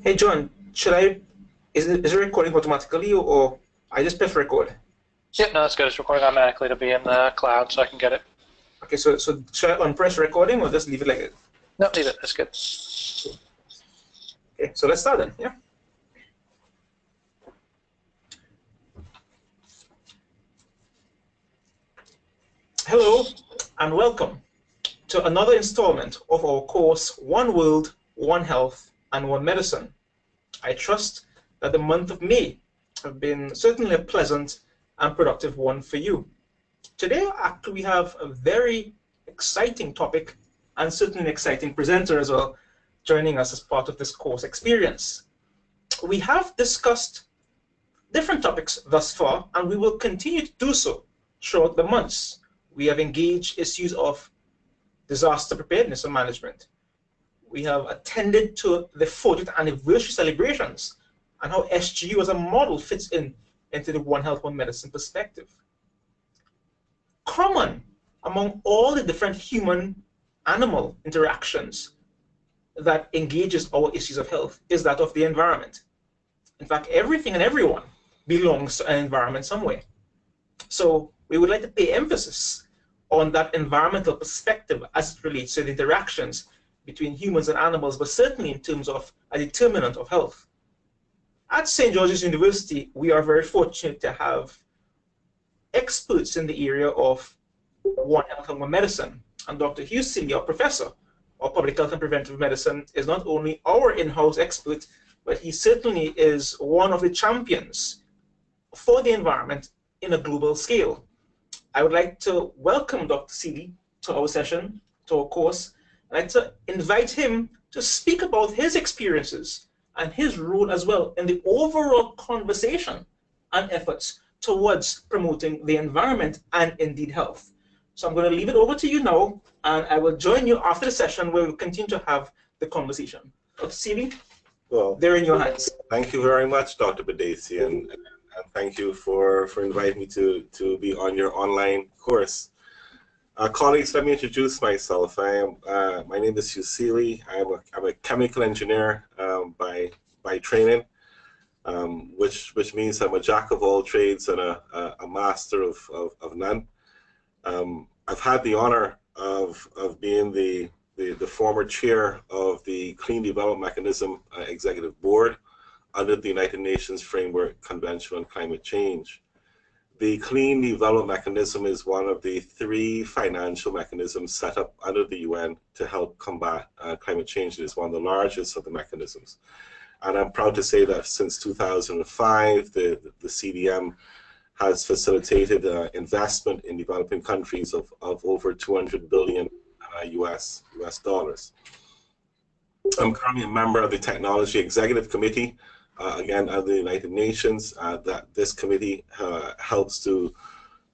Hey John, is it recording automatically or I just press record? Yep, no, that's good. It's recording automatically to be in the cloud, so I can get it. Okay, so should I unpress recording or just leave it like it? No, leave it. That's good. Okay, so let's start then, yeah? Hello and welcome to another installment of our course, One World, One Health and One Medicine. I trust that the month of May have been certainly a pleasant and productive one for you. Today, actually, we have a very exciting topic and certainly an exciting presenter as well joining us as part of this course experience. We have discussed different topics thus far, and we will continue to do so throughout the months. We have engaged issues of disaster preparedness and management. We have attended to the 40th anniversary celebrations and how SGU as a model fits into the One Health, One Medicine perspective. Common among all the different human-animal interactions that engages our issues of health is that of the environment. In fact, everything and everyone belongs to an environment somewhere. So we would like to pay emphasis on that environmental perspective as it relates to the interactions between humans and animals, but certainly in terms of a determinant of health. At St. George's University, we are very fortunate to have experts in the area of One Health and One Medicine. And Dr. Hugh, our professor of public health and preventive medicine, is not only our in-house expert, but he certainly is one of the champions for the environment in a global scale. I would like to welcome Dr. Seeley to our session, to our course. I'd like to invite him to speak about his experiences and his role as well in the overall conversation and efforts towards promoting the environment and indeed health. So I'm going to leave it over to you now, and I will join you after the session where we'll continue to have the conversation. Dr. Seeley, well, they're in your hands. Thank you very much, Dr. Badesi, and thank you for inviting me to be on your online course. Colleagues, let me introduce myself. My name is Hugh Seeley. I'm a chemical engineer by training, which means I'm a jack of all trades and a master of none. I've had the honor of being the former chair of the Clean Development Mechanism Executive Board under the United Nations Framework Convention on Climate Change. The Clean Development Mechanism is one of the 3 financial mechanisms set up under the UN to help combat climate change. It is one of the largest of the mechanisms. And I'm proud to say that since 2005, the CDM has facilitated investment in developing countries of over 200 billion US dollars. I'm currently a member of the Technology Executive Committee, again under the United Nations. That this committee helps to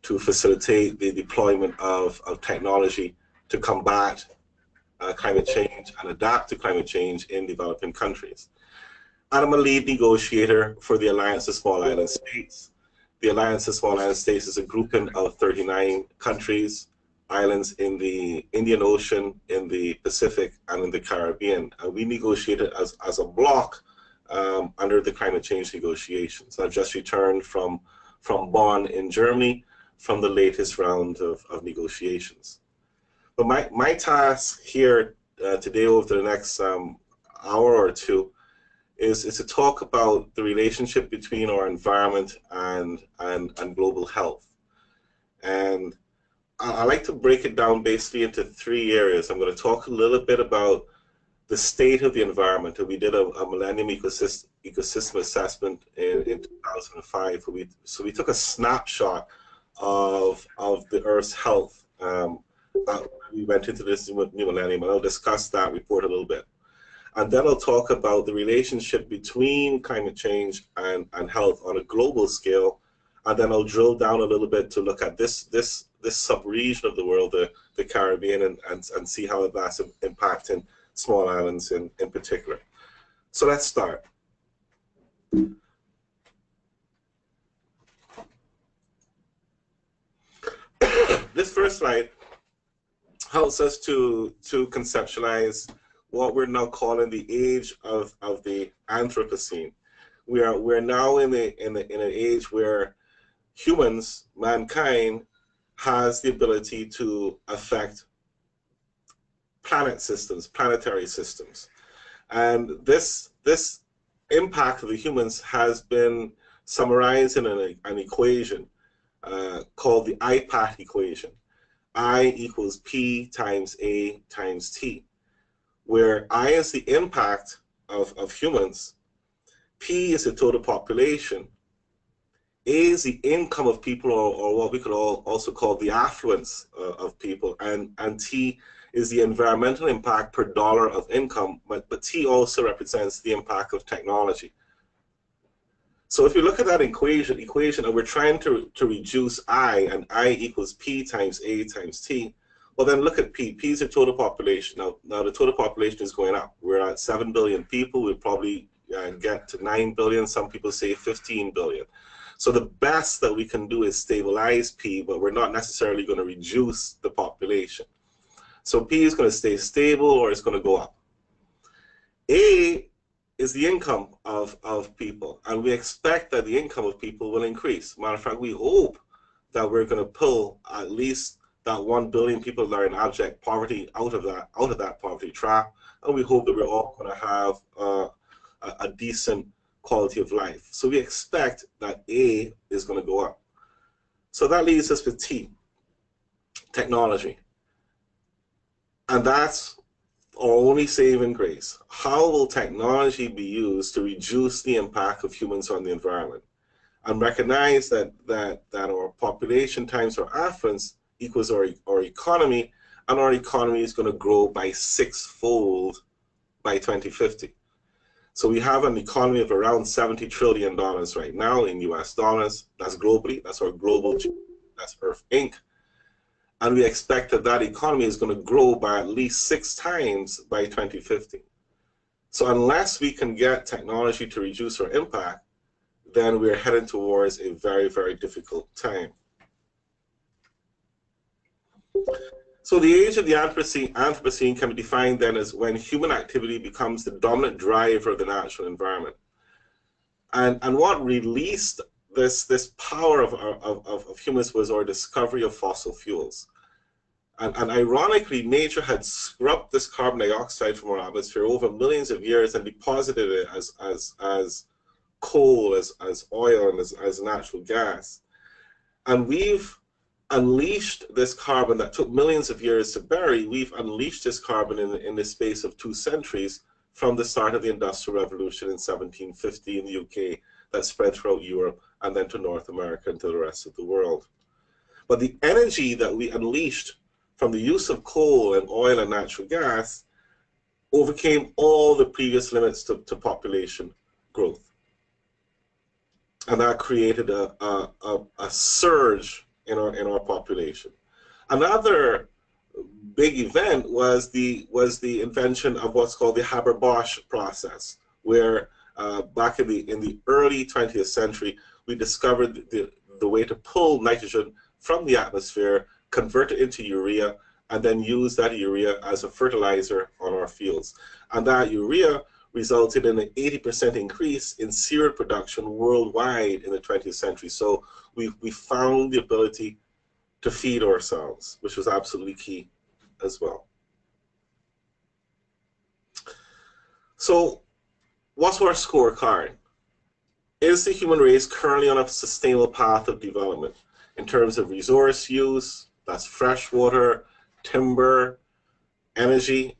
facilitate the deployment of technology to combat climate change and adapt to climate change in developing countries. And I'm a lead negotiator for the Alliance of Small Island States. The Alliance of Small Island States is a grouping of 39 countries, islands in the Indian Ocean, in the Pacific, and in the Caribbean. And we negotiated as a bloc under the climate change negotiations. I've just returned from Bonn in Germany from the latest round of negotiations. But my task here today over the next hour or two is to talk about the relationship between our environment and global health. And I like to break it down basically into 3 areas. I'm going to talk a little bit about the state of the environment. And we did a Millennium ecosystem assessment in 2005. So we took a snapshot of the Earth's health. We went into this new Millennium, and I'll discuss that report a little bit. And then I'll talk about the relationship between climate change and health on a global scale. And then I'll drill down a little bit to look at this sub-region of the world, the Caribbean, and see how that's impacting small islands in particular. So let's start. This first slide helps us to conceptualize what we're now calling the age of the Anthropocene. We're now in an age where humans, mankind, has the ability to affect planet systems, planetary systems. And this impact of the humans has been summarized in an equation called the IPAT equation. I equals P times A times T, where I is the impact of humans, P is the total population, A is the income of people, or what we could also call the affluence of people, and T is the environmental impact per dollar of income, but T also represents the impact of technology. So if you look at that equation, and we're trying to reduce I, and I equals P times A times T, well then look at P. P is the total population. Now the total population is going up. We're at 7 billion people. We'll probably get to 9 billion. Some people say 15 billion. So the best that we can do is stabilize P, but we're not necessarily going to reduce the population. So P is going to stay stable, or it's going to go up. A is the income of people, and we expect that the income of people will increase. Matter of fact, we hope that we're going to pull at least that 1 billion people that are in abject poverty out of that poverty trap, and we hope that we're all going to have a decent quality of life. So we expect that A is going to go up. So that leaves us with T, technology. And that's our only saving grace. How will technology be used to reduce the impact of humans on the environment? And recognize that our population times our affluence equals our economy, and our economy is going to grow by 6-fold by 2050. So we have an economy of around $70 trillion right now in US dollars. That's globally, that's our global, that's Earth Inc. And we expect that economy is going to grow by at least 6 times by 2050. So unless we can get technology to reduce our impact, then we're heading towards a very, very difficult time. So the age of the Anthropocene can be defined then as when human activity becomes the dominant driver of the natural environment. And what released this power of humans was our discovery of fossil fuels. And ironically, nature had scrubbed this carbon dioxide from our atmosphere over millions of years and deposited it as coal, as oil, and as natural gas. And we've unleashed this carbon that took millions of years to bury. We've unleashed this carbon in the space of 2 centuries from the start of the Industrial Revolution in 1750 in the UK, that spread throughout Europe and then to North America and to the rest of the world. But the energy that we unleashed from the use of coal and oil and natural gas overcame all the previous limits to population growth. And that created a surge in our population. Another big event was the invention of what's called the Haber-Bosch process, where back in the early 20th century, we discovered the way to pull nitrogen from the atmosphere, convert it into urea, and then use that urea as a fertilizer on our fields. And that urea resulted in an 80% increase in cereal production worldwide in the 20th century. So we found the ability to feed ourselves, which was absolutely key as well. So what's our scorecard? Is the human race currently on a sustainable path of development in terms of resource use, that's fresh water, timber, energy,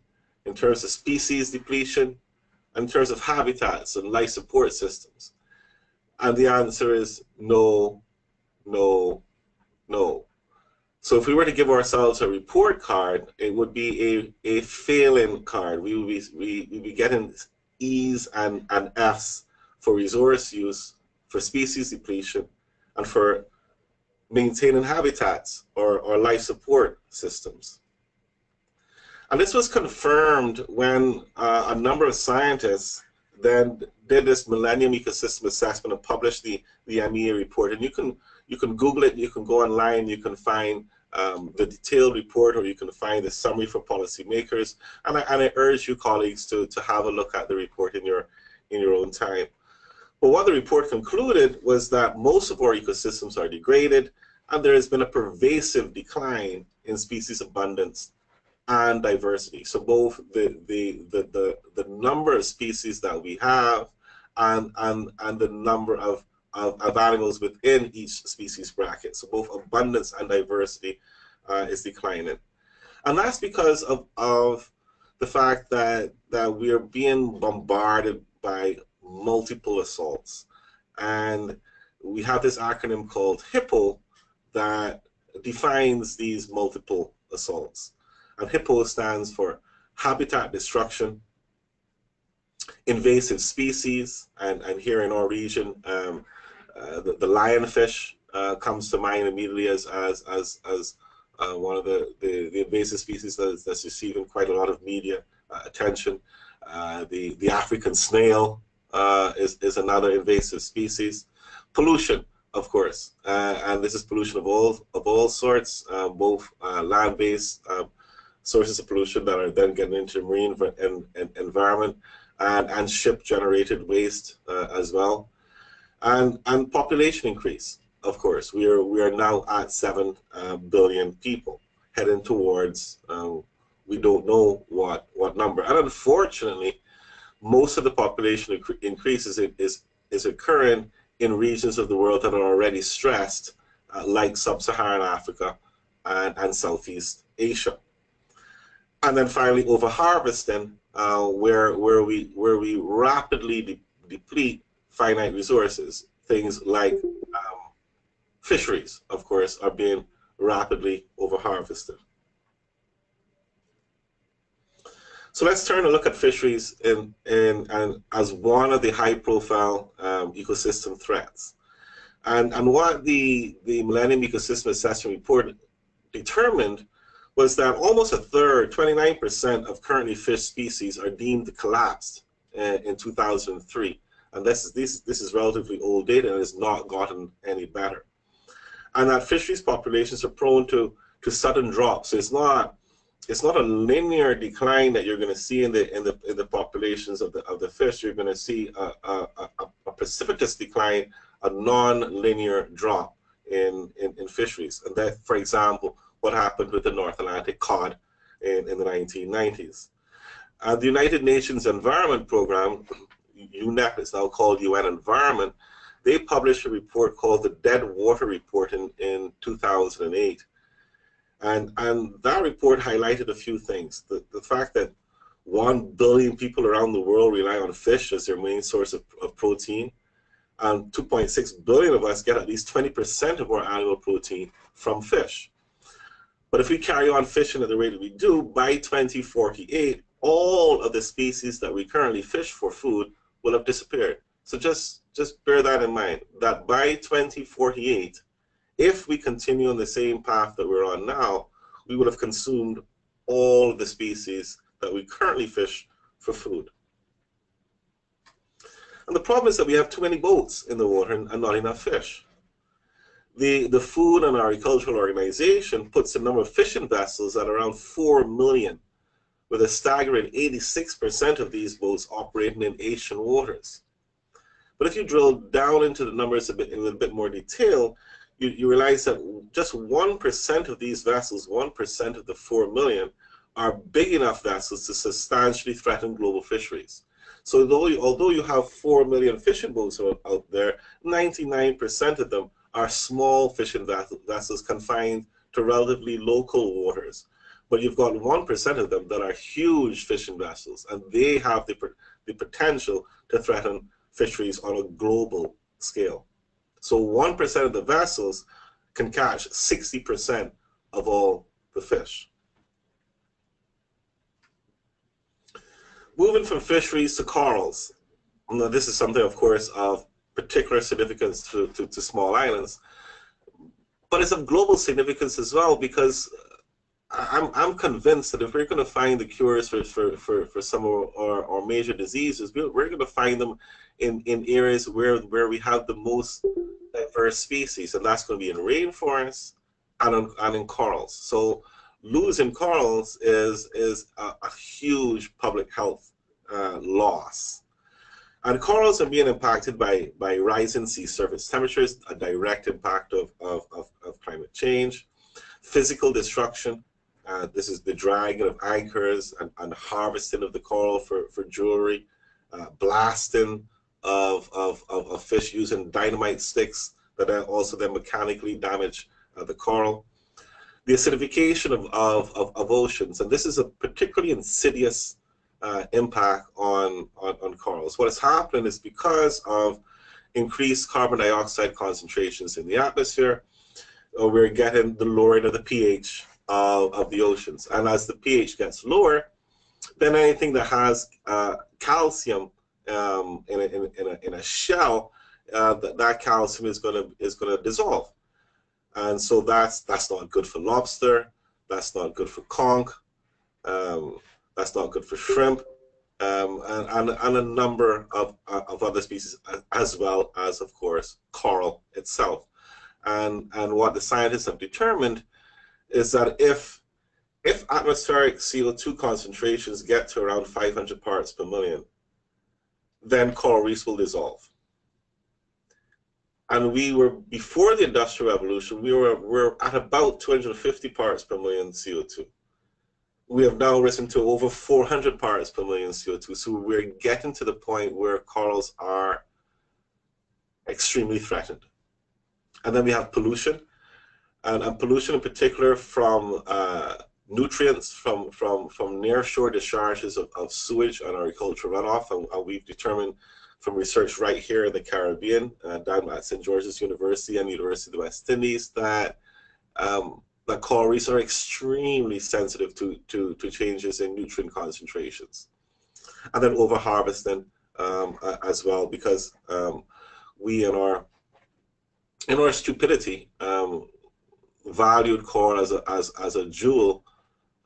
in terms of species depletion, in terms of habitats and life support systems? And the answer is no, no, no. So if we were to give ourselves a report card, it would be a failing card. We would be getting E's and F's for resource use, for species depletion, and for maintaining habitats or life support systems. And this was confirmed when a number of scientists then did this Millennium Ecosystem Assessment and published the MEA report. And you can Google it, you can go online, you can find the detailed report, or you can find the summary for policymakers. And I urge you colleagues to have a look at the report in your own time. But what the report concluded was that most of our ecosystems are degraded, and there has been a pervasive decline in species abundance and diversity. So both the number of species that we have and the number of animals within each species bracket. So both abundance and diversity is declining. And that's because of the fact that we are being bombarded by multiple assaults. And we have this acronym called HIPPO that defines these multiple assaults. And HIPPO stands for habitat destruction, invasive species, and here in our region, the lionfish comes to mind immediately as one of the invasive species that's receiving quite a lot of media attention. The African snail is another invasive species. Pollution, of course, and this is pollution of all sorts, both land-based sources of pollution that are then getting into marine environment, and ship-generated waste as well, and population increase. Of course, we are now at 7 billion people, heading towards we don't know what number. And unfortunately, most of the population increase is occurring in regions of the world that are already stressed, like sub-Saharan Africa and Southeast Asia. And then finally, overharvesting, where we rapidly deplete finite resources. Things like fisheries, of course, are being rapidly overharvested. So let's turn and look at fisheries as one of the high-profile ecosystem threats. And what the Millennium Ecosystem Assessment Report determined was that almost a third, 29% of currently fished species are deemed collapsed in 2003. And this is relatively old data and has not gotten any better. And that fisheries populations are prone to sudden drops. So it's not a linear decline that you're going to see in the populations of the fish. You're going to see a precipitous decline, a non-linear drop in fisheries. And that, for example, what happened with the North Atlantic cod in the 1990s. The United Nations Environment Program, UNEP, it's now called UN Environment, they published a report called the Dead Water Report in 2008. And that report highlighted a few things. The fact that 1 billion people around the world rely on fish as their main source of protein, and 2.6 billion of us get at least 20% of our annual protein from fish. But if we carry on fishing at the rate that we do, by 2048, all of the species that we currently fish for food will have disappeared. So just bear that in mind, that by 2048, if we continue on the same path that we're on now, we will have consumed all of the species that we currently fish for food. And the problem is that we have too many boats in the water and not enough fish. The Food and Agricultural Organization puts the number of fishing vessels at around 4 million, with a staggering 86% of these boats operating in Asian waters. But if you drill down into the numbers in a little bit more detail, you realize that just 1% of these vessels, 1% of the 4 million, are big enough vessels to substantially threaten global fisheries. So although you have 4 million fishing boats out there, 99% of them are small fishing vessels confined to relatively local waters. But you've got 1% of them that are huge fishing vessels, and they have the potential to threaten fisheries on a global scale. So 1% of the vessels can catch 60% of all the fish. Moving from fisheries to corals. Now, this is something, of course, of particular significance to small islands, but it's of global significance as well, because I'm convinced that if we're going to find the cures for some of our major diseases, we're going to find them in areas where we have the most diverse species, and that's going to be in rainforests and in corals. So losing corals is a huge public health loss. And corals are being impacted by rising sea surface temperatures, a direct impact of climate change, physical destruction. This is the dragging of anchors and harvesting of the coral for jewelry, blasting of fish using dynamite sticks that also then mechanically damage the coral. The acidification of oceans, and this is a particularly insidious impact on corals. What is happening is because of increased carbon dioxide concentrations in the atmosphere, we're getting the lowering of the pH of the oceans. And as the pH gets lower, then anything that has calcium in a shell, that calcium is gonna dissolve. And so that's not good for lobster, that's not good for conch, that's not good for shrimp, and a number of other species, as well as, of course, coral itself. And what the scientists have determined is that if atmospheric CO2 concentrations get to around 500 parts per million, then coral reefs will dissolve. And we were, before the Industrial Revolution, we're at about 250 parts per million CO2. We have now risen to over 400 parts per million CO2. So we're getting to the point where corals are extremely threatened. And then we have pollution, and pollution in particular from nutrients from near-shore discharges of sewage and agricultural runoff. And we've determined from research right here in the Caribbean, down at St.George's University and University of the West Indies, that coral reefs are extremely sensitive to changes in nutrient concentrations. And then over-harvesting as well, because we in our stupidity valued coral as a jewel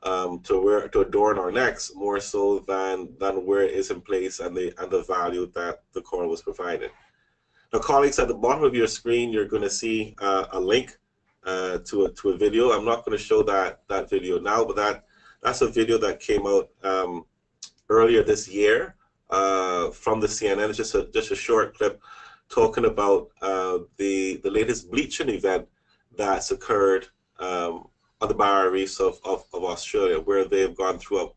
to adorn our necks, more so than where it is in place and the value that the coral was provided. Now, colleagues, at the bottom of your screen, you're going to see a link to a video. I'm not going to show that video now, but that's a video that came out earlier this year from the CNN. It's just a short clip talking about the latest bleaching event that's occurred on the barrier reefs of Australia, where they've gone through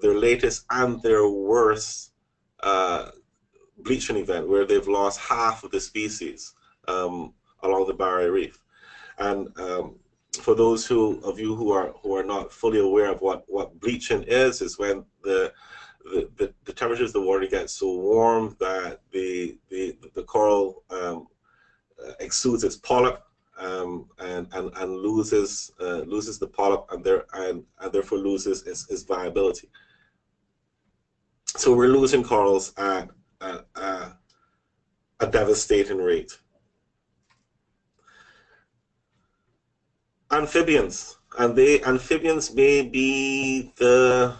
their latest and their worst bleaching event, where they've lost half of the species along the barrier reef. And for those of you who are not fully aware of what bleaching is when the temperatures of the water get so warm that the coral exudes its polyp and loses the polyp and therefore loses its viability. So we're losing corals at a devastating rate. Amphibians, amphibians may be the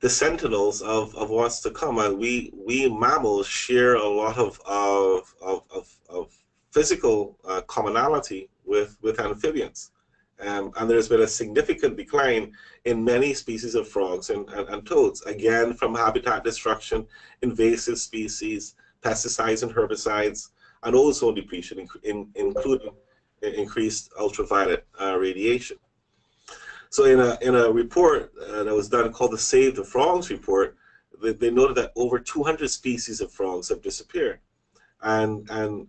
sentinels of what's to come, and we mammals share a lot of physical commonality with amphibians, and there's been a significant decline in many species of frogs and toads, again from habitat destruction, invasive species, pesticides and herbicides, and ozone depletion, including increased ultraviolet radiation. So in a report that was done called the Save the Frogs report, they noted that over 200 species of frogs have disappeared, and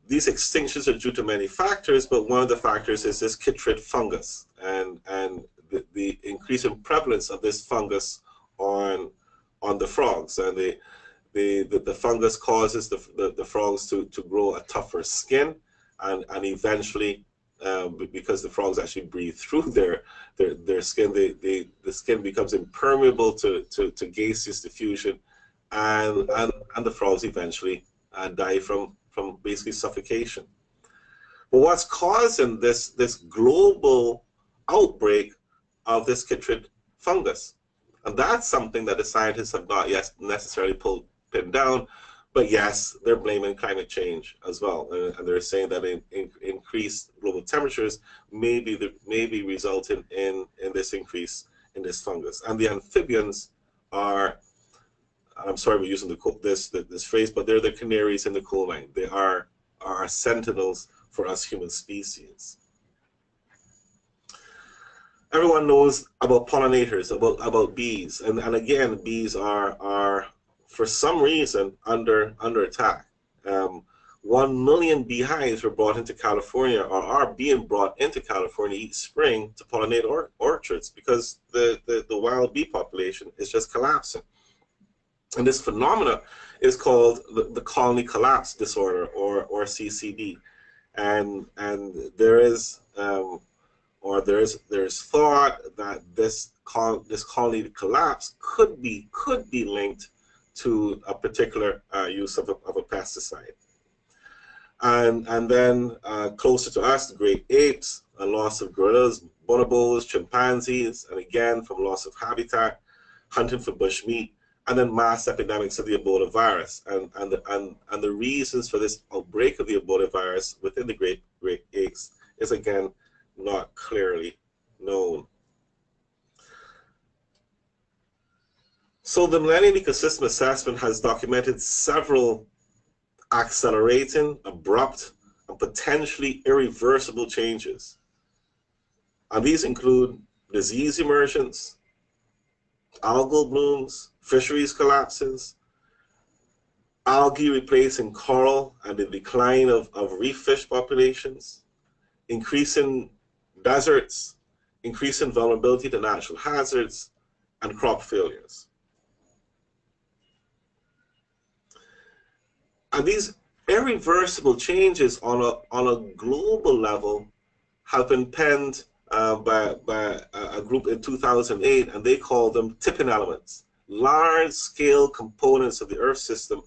these extinctions are due to many factors, but one of the factors is this chytrid fungus and the increasing prevalence of this fungus on the frogs, and the fungus causes the frogs to grow a tougher skin, and eventually, because the frogs actually breathe through their skin, the skin becomes impermeable to gaseous diffusion, and the frogs eventually die from basically suffocation. But what's causing this global outbreak of this chytrid fungus? And that's something that the scientists have not yet necessarily pinned down, But yes, they're blaming climate change as well, and they're saying that increased global temperatures may be resulting in this increase in this fungus. And the amphibians are, I'm sorry for using this phrase, but they're the canaries in the coal mine. They are sentinels for us human species. Everyone knows about pollinators, about bees, and again, bees are for some reason under attack. 1 million beehives were brought into California, or are being brought into California each spring to pollinate orchards, because the wild bee population is just collapsing. And this phenomena is called the colony collapse disorder, or CCD. And there is there's thought that this colony collapse could be linked to a particular use of a pesticide. And then closer to us, the great apes, a loss of gorillas, bonobos, chimpanzees, and again from loss of habitat, hunting for bush meat, and then mass epidemics of the Ebola virus. And the reasons for this outbreak of the Ebola virus within the great apes is again not clearly known. So the Millennium Ecosystem Assessment has documented several accelerating, abrupt, and potentially irreversible changes. And these include disease emergence, algal blooms, fisheries collapses, algae replacing coral and the decline of reef fish populations, increasing deserts, increasing vulnerability to natural hazards, and crop failures. And these irreversible changes on a global level have been penned by a group in 2008, and they call them Tippin Elements, large-scale components of the Earth system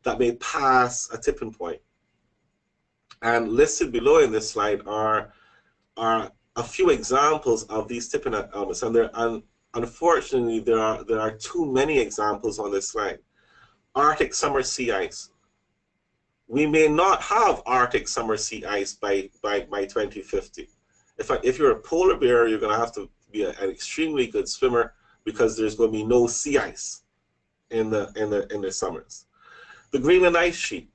that may pass a tipping point. And listed below in this slide are a few examples of these tipping elements, and unfortunately there are too many examples on this slide. Arctic summer sea ice. We may not have Arctic summer sea ice by 2050. If you're a polar bear, you're going to have to be an extremely good swimmer, because there's going to be no sea ice in the summers. The Greenland ice sheet.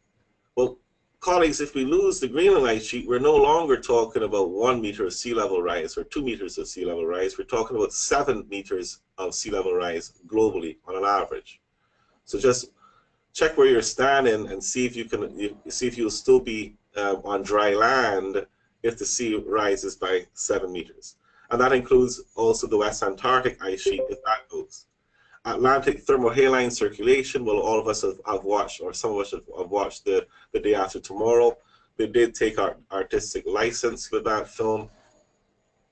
Well, colleagues, if we lose the Greenland ice sheet, we're no longer talking about 1 meter of sea level rise or 2 meters of sea level rise. We're talking about 7 meters of sea level rise globally on an average. So just check where you're standing and see if you'll still be on dry land if the sea rises by 7 meters. And that includes also the West Antarctic ice sheet if that goes. Atlantic thermohaline circulation, well, all of us have watched, or some of us have watched the Day After Tomorrow. They did take our artistic license with that film,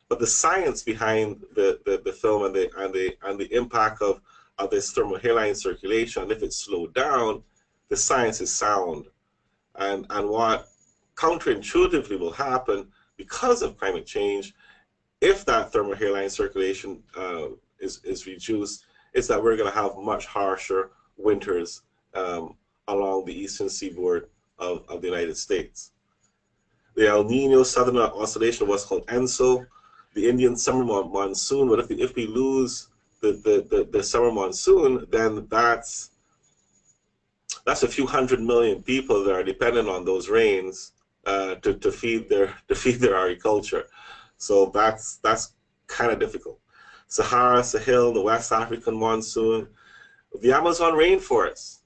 but the science behind the film and the impact of this thermohaline circulation, and if it's slowed down, the science is sound. And what counterintuitively will happen because of climate change, if that thermohaline circulation is reduced, is that we're going to have much harsher winters along the eastern seaboard of the United States. The El Nino Southern Oscillation, what's called ENSO, the Indian summer monsoon. But if we lose the summer monsoon, then that's a few 100 million people that are dependent on those rains to feed their agriculture. So that's kind of difficult. Sahara, Sahel, the West African monsoon, the Amazon rainforest.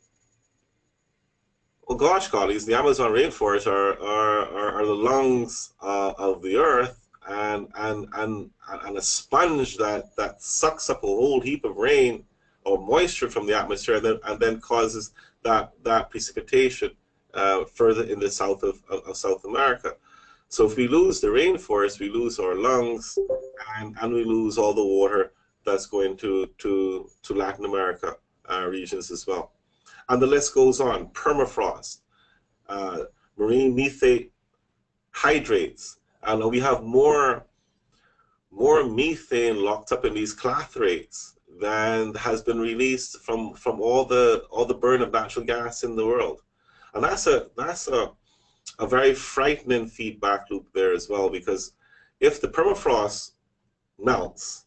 Well, gosh, colleagues, the Amazon rainforest are the lungs of the earth, and a sponge that sucks up a whole heap of rain or moisture from the atmosphere, and then causes that precipitation further in the south of South America. So if we lose the rainforest, we lose our lungs, and we lose all the water that's going to Latin America regions as well. And the list goes on. Permafrost, marine methane hydrates, and we have more methane locked up in these clathrates than has been released from all the burn of natural gas in the world. And that's a very frightening feedback loop there as well, because if the permafrost melts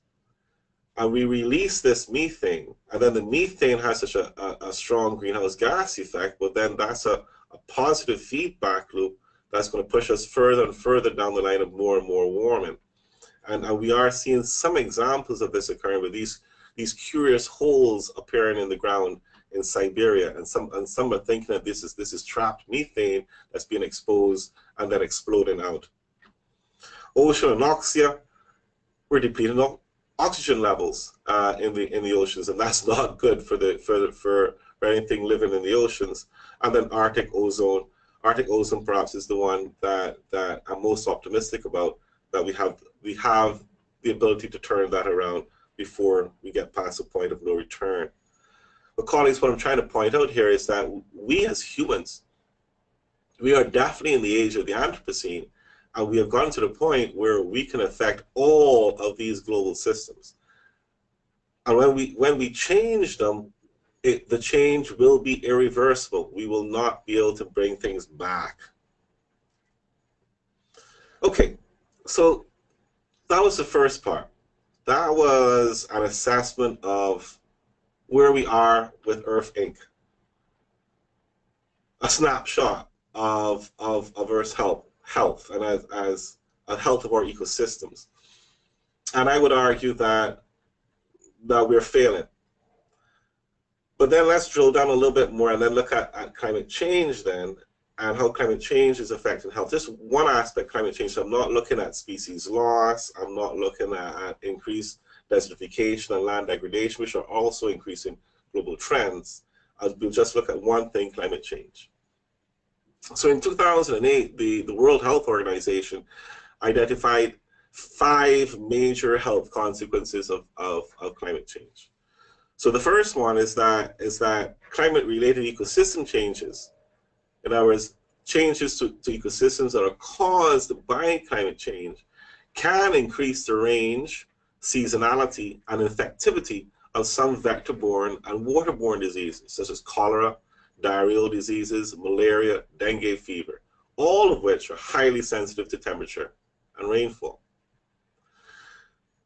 and we release this methane, and then the methane has such a strong greenhouse gas effect, but then that's a positive feedback loop that's going to push us further and further down the line of more and more warming. And we are seeing some examples of this occurring with these curious holes appearing in the ground in Siberia, and some are thinking that this is trapped methane that's being exposed and then exploding out. Ocean anoxia, we're depleting oxygen levels in the oceans, and that's not good for anything living in the oceans. And then Arctic ozone. Arctic ozone perhaps is the one that I'm most optimistic about, that we have the ability to turn that around before we get past the point of no return. But colleagues, what I'm trying to point out here is that we as humans, we are definitely in the age of the Anthropocene, and we have gotten to the point where we can affect all of these global systems. And when we change them, the change will be irreversible. We will not be able to bring things back. Okay, so that was the first part. That was an assessment of where we are with Earth Inc. A snapshot of Earth's health and as a health of our ecosystems. And I would argue that we're failing. But then let's drill down a little bit more and then look at climate change then, and how climate change is affecting health. Just one aspect, climate change. So I'm not looking at species loss. I'm not looking at increased desertification and land degradation, which are also increasing global trends. We'll just look at one thing, climate change. So in 2008, the World Health Organization identified 5 major health consequences of climate change. So the first one is that climate-related ecosystem changes, in other words, changes to ecosystems that are caused by climate change, can increase the range, seasonality, and infectivity of some vector-borne and waterborne diseases, such as cholera, diarrheal diseases, malaria, dengue fever, all of which are highly sensitive to temperature and rainfall.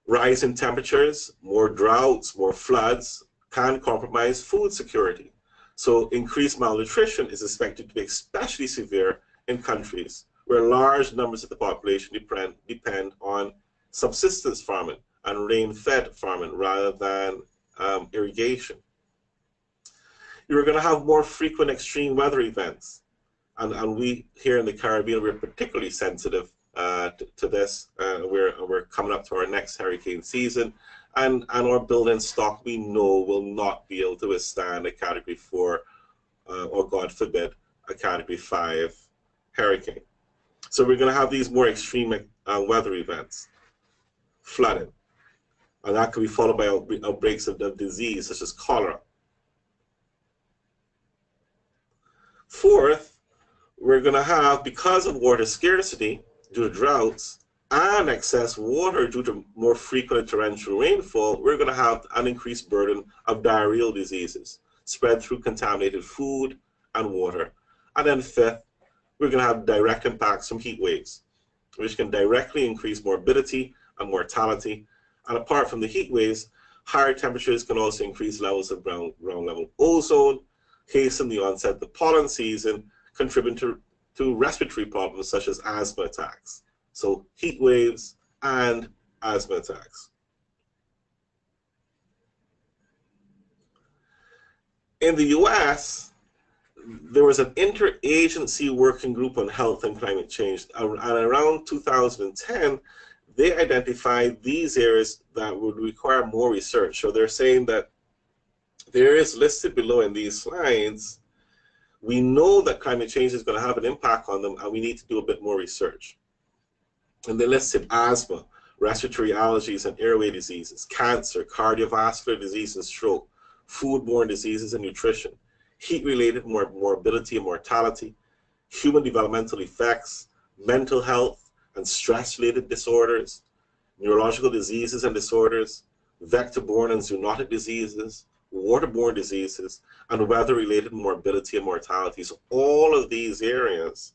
Rising temperatures, more droughts, more floods can compromise food security. So increased malnutrition is expected to be especially severe in countries where large numbers of the population depend on subsistence farming and rain-fed farming rather than irrigation. You're going to have more frequent extreme weather events. And we here in the Caribbean, we're particularly sensitive to this. We're coming up to our next hurricane season, and our building stock, we know, will not be able to withstand a Category 4 or, God forbid, a Category 5 hurricane. So we're going to have these more extreme weather events, flooding, and that could be followed by outbreaks of disease such as cholera. Fourth, we're going to have, because of water scarcity due to droughts and excess water due to more frequent torrential rainfall, we're going to have an increased burden of diarrheal diseases spread through contaminated food and water. And then fifth, we're going to have direct impacts from heat waves, which can directly increase morbidity and mortality. And apart from the heat waves, higher temperatures can also increase levels of ground level ozone, hasten the onset of the pollen season, contributing to respiratory problems such as asthma attacks. So heat waves and asthma attacks. In the US, there was an interagency working group on health and climate change, and around 2010, they identified these areas that would require more research. So they're saying that there is listed below in these slides, we know that climate change is going to have an impact on them, and we need to do a bit more research. And they listed asthma, respiratory allergies and airway diseases, cancer, cardiovascular disease and stroke, foodborne diseases and nutrition, heat-related morbidity and mortality, human developmental effects, mental health and stress-related disorders, neurological diseases and disorders, vector-borne and zoonotic diseases, waterborne diseases, and weather-related morbidity and mortality. So all of these areas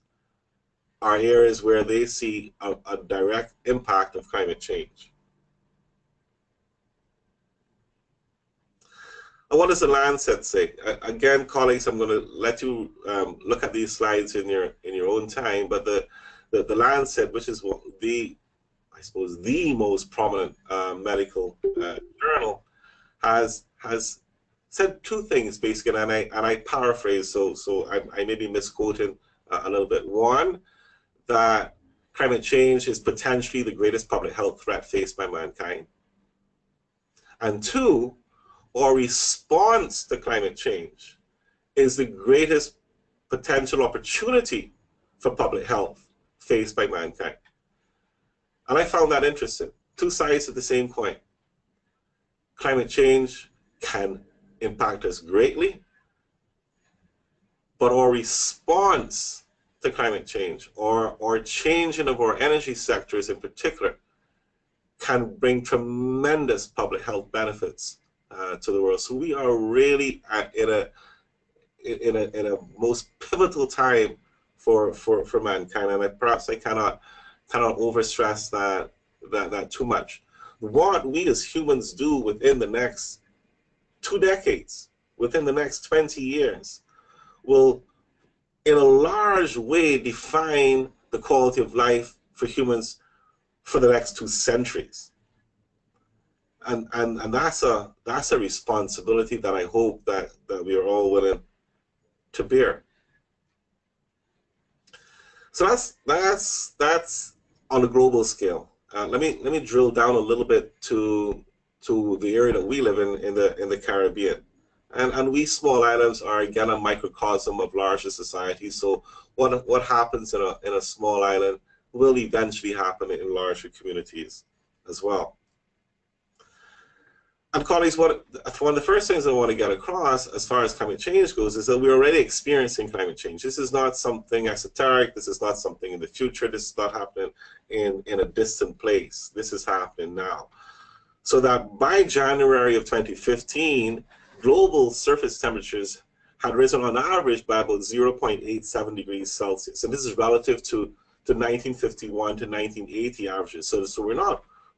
are areas where they see a direct impact of climate change. And what does the Lancet say? Again, colleagues, I'm going to let you look at these slides in your own time. But the Lancet, which is I suppose the most prominent medical journal, has said two things basically, and I paraphrase, so I may be misquoting a little bit. One, that climate change is potentially the greatest public health threat faced by mankind. And two, our response to climate change is the greatest potential opportunity for public health faced by mankind. And I found that interesting. Two sides of the same coin. Climate change can impact us greatly, but our response to climate change, or changing of our energy sectors in particular, can bring tremendous public health benefits to the world. So we are really in a most pivotal time for mankind, and perhaps I cannot overstress that too much. What we as humans do within the next 2 decades, within the next 20 years, will in a large way define the quality of life for humans for the next 2 centuries. And that's a responsibility that I hope that we are all willing to bear. So that's on a global scale. Let me drill down a little bit to the area that we live in the Caribbean. And we small islands are again a microcosm of larger societies. So what happens in a small island will eventually happen in larger communities as well. And colleagues, one of the first things I want to get across as far as climate change goes is that we're already experiencing climate change. This is not something esoteric. This is not something in the future. This is not happening in a distant place. This is happening now. So that by January of 2015, global surface temperatures had risen on average by about 0.87 degrees Celsius. And this is relative to 1951 to 1980 averages. So we're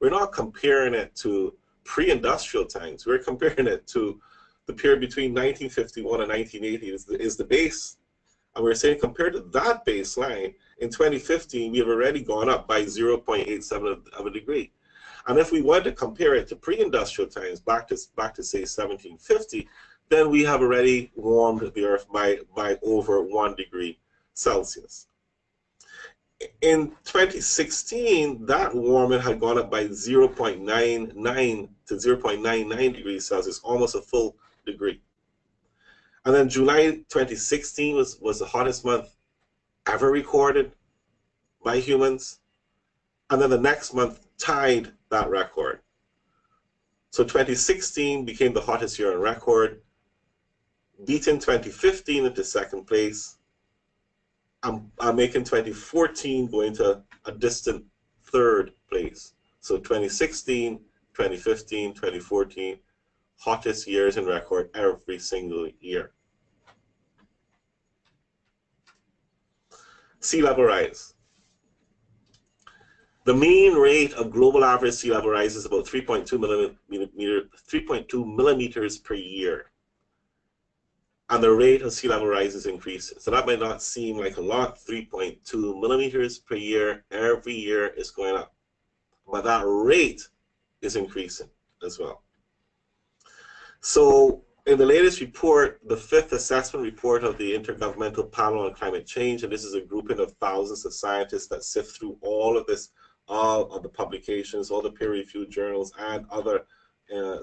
not comparing it to pre-industrial times. We're comparing it to the period between 1951 and 1980 is the base. And we're saying compared to that baseline, in 2015, we have already gone up by 0.87 of a degree. And if we want to compare it to pre-industrial times, back to say 1750, then we have already warmed the Earth by over 1 degree Celsius. In 2016, that warming had gone up by 0.99 to 0.99 degrees Celsius, almost a full degree. And then July 2016 was the hottest month ever recorded by humans. And then the next month tied that record. So 2016 became the hottest year on record, beating 2015 into second place. I'm making 2014 go into a distant third place. So 2016, 2015, 2014, hottest years in record every single year. Sea level rise. The mean rate of global average sea level rise is about 3.2 millimeters per year. And the rate of sea level rise is increasing. So that might not seem like a lot, 3.2 millimeters per year, every year is going up. But that rate is increasing as well. So in the latest report, the 5th assessment report of the Intergovernmental Panel on Climate Change, and this is a grouping of thousands of scientists that sift through all of this, all of the publications, all the peer-reviewed journals, and other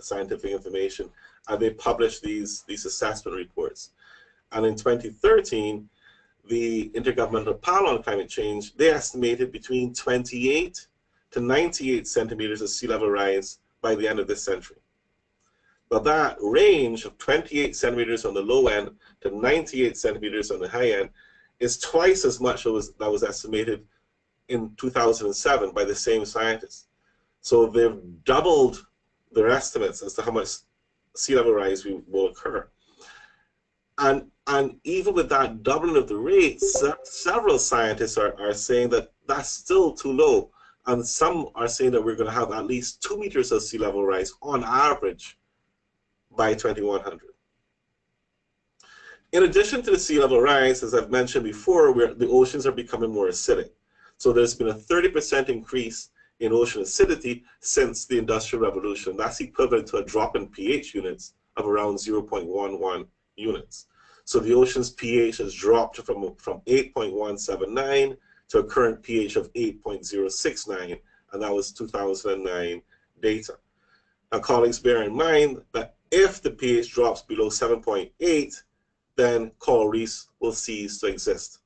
scientific information, and they published these assessment reports. And in 2013, the Intergovernmental Panel on Climate Change, they estimated between 28 to 98 centimeters of sea level rise by the end of this century. But that range of 28 centimeters on the low end to 98 centimeters on the high end is twice as much as that was estimated in 2007 by the same scientists. So they've doubled their estimates as to how much sea level rise will occur. And even with that doubling of the rates, several scientists are saying that that's still too low. And some are saying that we're going to have at least 2 meters of sea level rise on average by 2100. In addition to the sea level rise, as I've mentioned before, the oceans are becoming more acidic. So there's been a 30% increase in ocean acidity since the Industrial Revolution. That's equivalent to a drop in pH units of around 0.11 units. So the ocean's pH has dropped from 8.179 to a current pH of 8.069, and that was 2009 data. Now, colleagues, bear in mind that if the pH drops below 7.8, then coral reefs will cease to exist.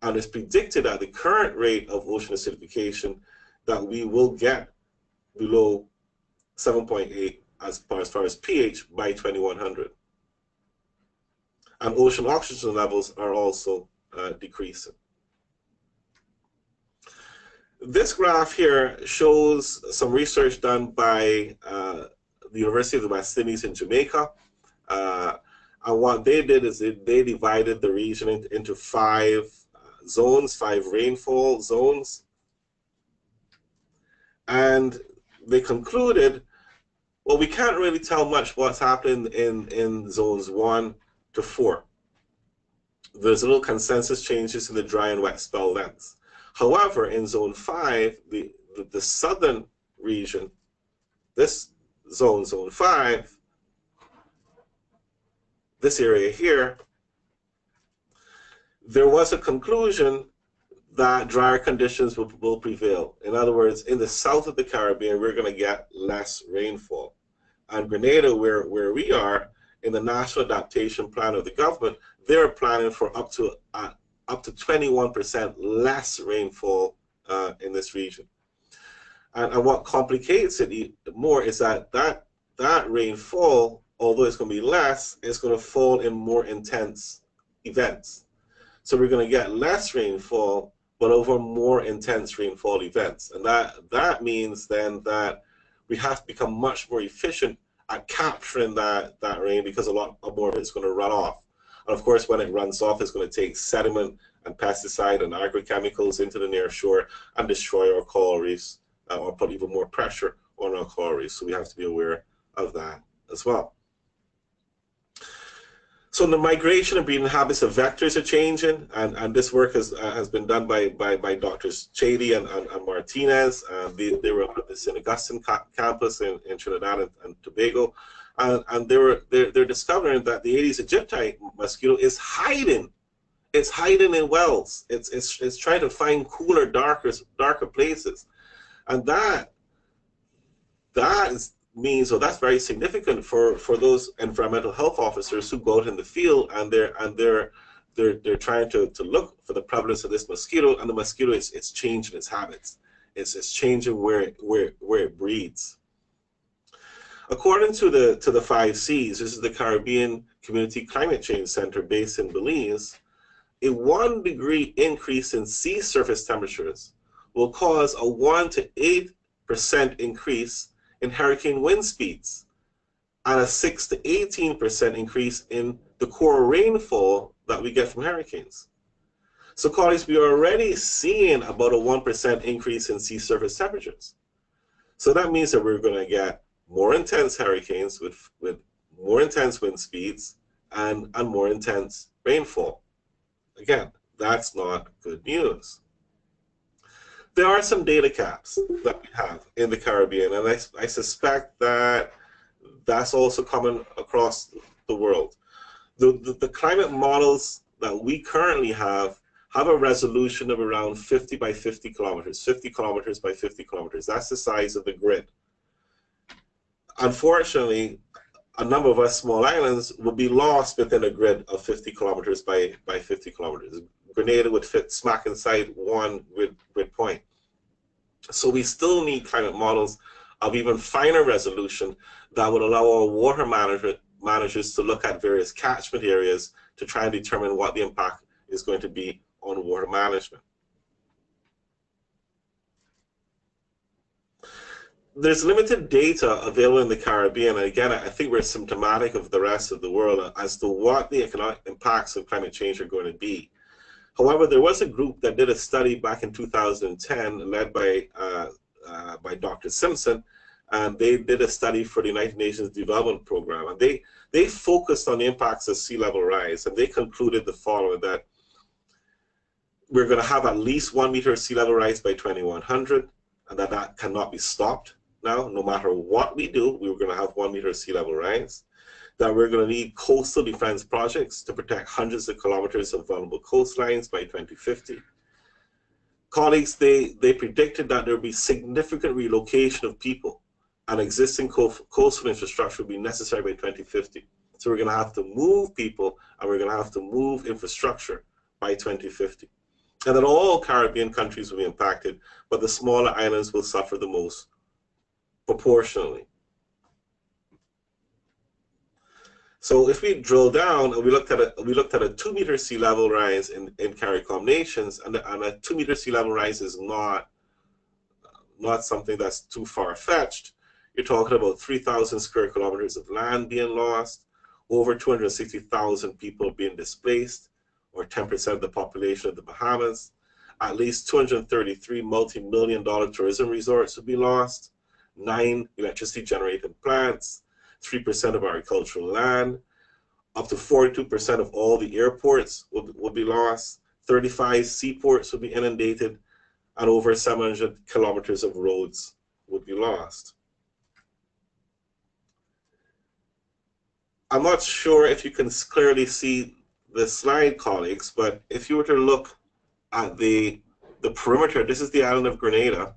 And it's predicted at the current rate of ocean acidification that we will get below 7.8 as far as pH by 2100. And ocean oxygen levels are also decreasing. This graph here shows some research done by the University of the West Indies in Jamaica. And what they did is they divided the region into 5 zones, 5 rainfall zones. And they concluded, well, we can't really tell much what's happening in zones 1 to 4. There's little consensus changes in the dry and wet spell lengths. However, in zone 5, the southern region, this zone 5, this area here, there was a conclusion that drier conditions will prevail. In other words, in the south of the Caribbean, we're going to get less rainfall. And Grenada, where we are, in the National Adaptation Plan of the government, they're planning for up to 21% less rainfall in this region. And what complicates it more is that rainfall, although it's going to be less, it's going to fall in more intense events. So we're going to get less rainfall, but over more intense rainfall events. And that means then that we have to become much more efficient at capturing that rain, because a lot more of it's going to run off. And of course, when it runs off, it's going to take sediment and pesticide and agrochemicals into the near shore and destroy our coral reefs, or put even more pressure on our coral reefs. So we have to be aware of that as well. So the migration and breeding habits of vectors are changing, and this work has been done by Drs. Chady and Martinez. They were at the St. Augustine campus in Trinidad and Tobago, and they're discovering that the Aedes aegypti mosquito is hiding. It's hiding in wells. It's trying to find cooler, darker places, and that means, so that's very significant for those environmental health officers who go out in the field and they're trying to look for the prevalence of this mosquito, and the mosquito it's changing its habits. It's changing where it breeds. According to the 5 Cs, this is the Caribbean Community Climate Change Center based in Belize, a 1 degree increase in sea surface temperatures will cause a 1 to 8% increase in hurricane wind speeds, and a 6 to 18% increase in the core rainfall that we get from hurricanes. So colleagues, we are already seeing about a 1% increase in sea surface temperatures. So that means that we're going to get more intense hurricanes with more intense wind speeds and more intense rainfall. Again, that's not good news. There are some data caps that we have in the Caribbean, and I suspect that that's also common across the world. The climate models that we currently have a resolution of around 50 by 50 kilometers, 50 kilometers by 50 kilometers. That's the size of the grid. Unfortunately, a number of us small islands will be lost within a grid of 50 kilometers by 50 kilometers. Grenada would fit smack inside one grid point. So we still need climate models of even finer resolution that would allow our water managers to look at various catchment areas to try and determine what the impact is going to be on water management. There's limited data available in the Caribbean, and again, I think we're symptomatic of the rest of the world as to what the economic impacts of climate change are going to be. However, there was a group that did a study back in 2010 led by Dr. Simpson, and they did a study for the United Nations Development Program, and they focused on the impacts of sea level rise, and they concluded the following, that we're going to have at least 1 meter of sea level rise by 2100, and that cannot be stopped now. No matter what we do, we're going to have 1 meter of sea level rise. That we're going to need coastal defense projects to protect hundreds of kilometers of vulnerable coastlines by 2050. Colleagues, they predicted that there would be significant relocation of people, and existing coastal infrastructure will be necessary by 2050. So we're going to have to move people, and we're going to have to move infrastructure by 2050. And then all Caribbean countries will be impacted, but the smaller islands will suffer the most proportionally. So if we drill down and we looked at a 2 meter sea level rise in CARICOM nations, and a 2 meter sea level rise is not something that's too far fetched. You're talking about 3,000 square kilometers of land being lost, over 260,000 people being displaced, or 10% of the population of the Bahamas. At least 233 multi-million-dollar tourism resorts would be lost, 9 electricity generating plants, 3% of agricultural land, up to 42% of all the airports would be lost, 35 seaports would be inundated, and over 700 kilometers of roads would be lost. I'm not sure if you can clearly see the slide, colleagues, but if you were to look at the perimeter, this is the island of Grenada,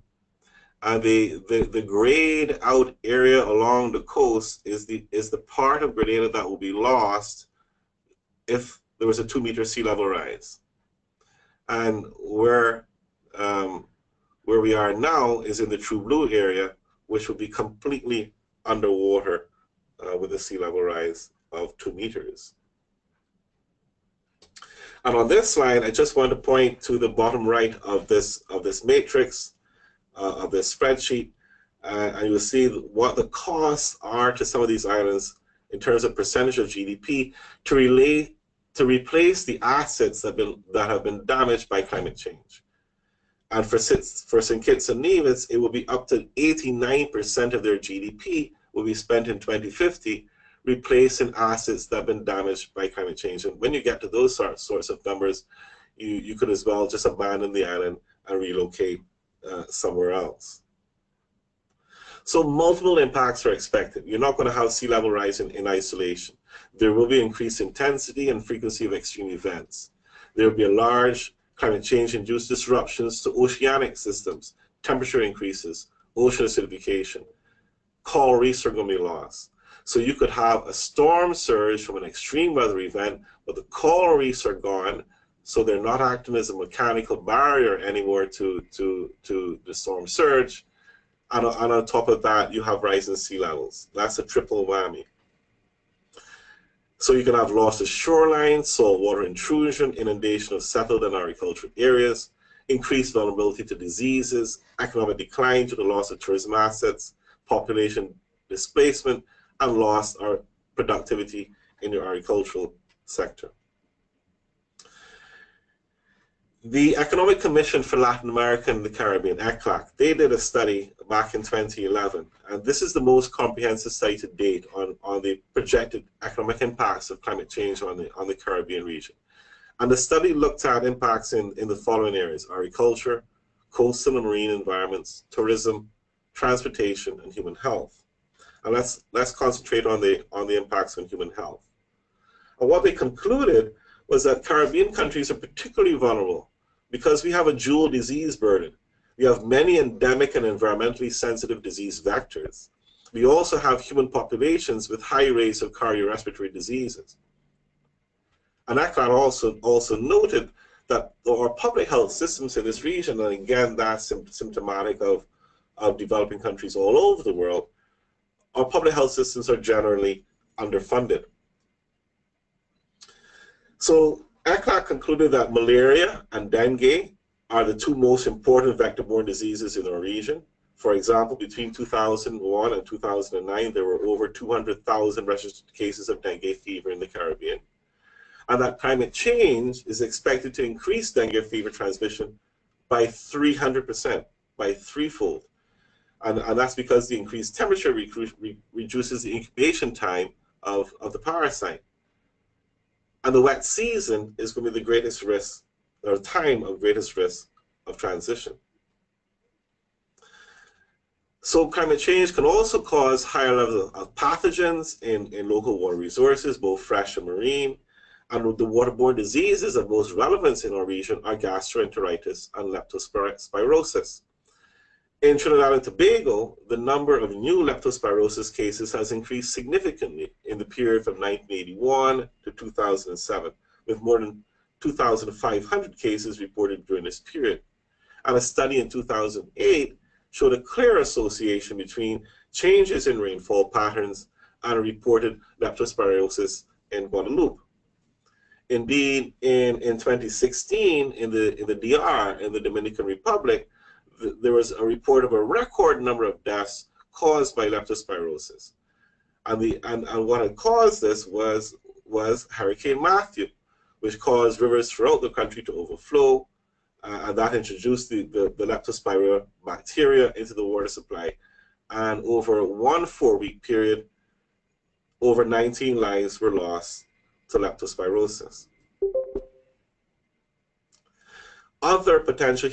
and the grayed out area along the coast is the part of Grenada that will be lost if there was a 2 meter sea level rise. And where we are now is in the true blue area, which will be completely underwater with a sea level rise of 2 meters. And on this slide, I just want to point to the bottom right of this matrix, of this spreadsheet, and you'll see what the costs are to some of these islands in terms of percentage of GDP to replace the assets that have been damaged by climate change. And for St. Kitts and Nevis, it will be up to 89% of their GDP will be spent in 2050 replacing assets that have been damaged by climate change. And when you get to those sorts of numbers, you could as well just abandon the island and relocate somewhere else. So multiple impacts are expected. You're not going to have sea level rise in isolation. There will be increased intensity and frequency of extreme events. There will be a large climate change-induced disruptions to oceanic systems, temperature increases, ocean acidification. Coral reefs are going to be lost. So you could have a storm surge from an extreme weather event, but the coral reefs are gone, so they're not acting as a mechanical barrier anymore to the storm surge. And on top of that, you have rising sea levels. That's a triple whammy. So you can have loss of shoreline, saltwater intrusion, inundation of settled and agricultural areas, increased vulnerability to diseases, economic decline due to loss of tourism assets, population displacement, and lost our productivity in the agricultural sector. The Economic Commission for Latin America and the Caribbean, ECLAC, they did a study back in 2011, and this is the most comprehensive study to date on the projected economic impacts of climate change on the Caribbean region. And the study looked at impacts in the following areas: agriculture, coastal and marine environments, tourism, transportation, and human health. And let's concentrate on the impacts on human health. And what they concluded was that Caribbean countries are particularly vulnerable because we have a dual disease burden. We have many endemic and environmentally sensitive disease vectors. We also have human populations with high rates of cardiorespiratory diseases. And ECLAC also noted that our public health systems in this region, and again that's symptomatic of developing countries all over the world, our public health systems are generally underfunded. So ECLAC concluded that malaria and dengue are the two most important vector-borne diseases in our region. For example, between 2001 and 2009, there were over 200,000 registered cases of dengue fever in the Caribbean. And that climate change is expected to increase dengue fever transmission by 300%, by threefold. And that's because the increased temperature reduces the incubation time of the parasite. And the wet season is going to be the greatest risk, or time of greatest risk of transition. So climate change can also cause higher levels of pathogens in local water resources, both fresh and marine. And the waterborne diseases of most relevance in our region are gastroenteritis and leptospirosis. In Trinidad and Tobago, the number of new leptospirosis cases has increased significantly in the period from 1981 to 2007, with more than 2,500 cases reported during this period. And a study in 2008 showed a clear association between changes in rainfall patterns and reported leptospirosis in Guadeloupe. Indeed, in 2016, in the DR, in the Dominican Republic, there was a report of a record number of deaths caused by leptospirosis. And what had caused this was Hurricane Matthew, which caused rivers throughout the country to overflow, and that introduced the leptospira bacteria into the water supply. And over one 4-week period, over 19 lives were lost to leptospirosis. Other potential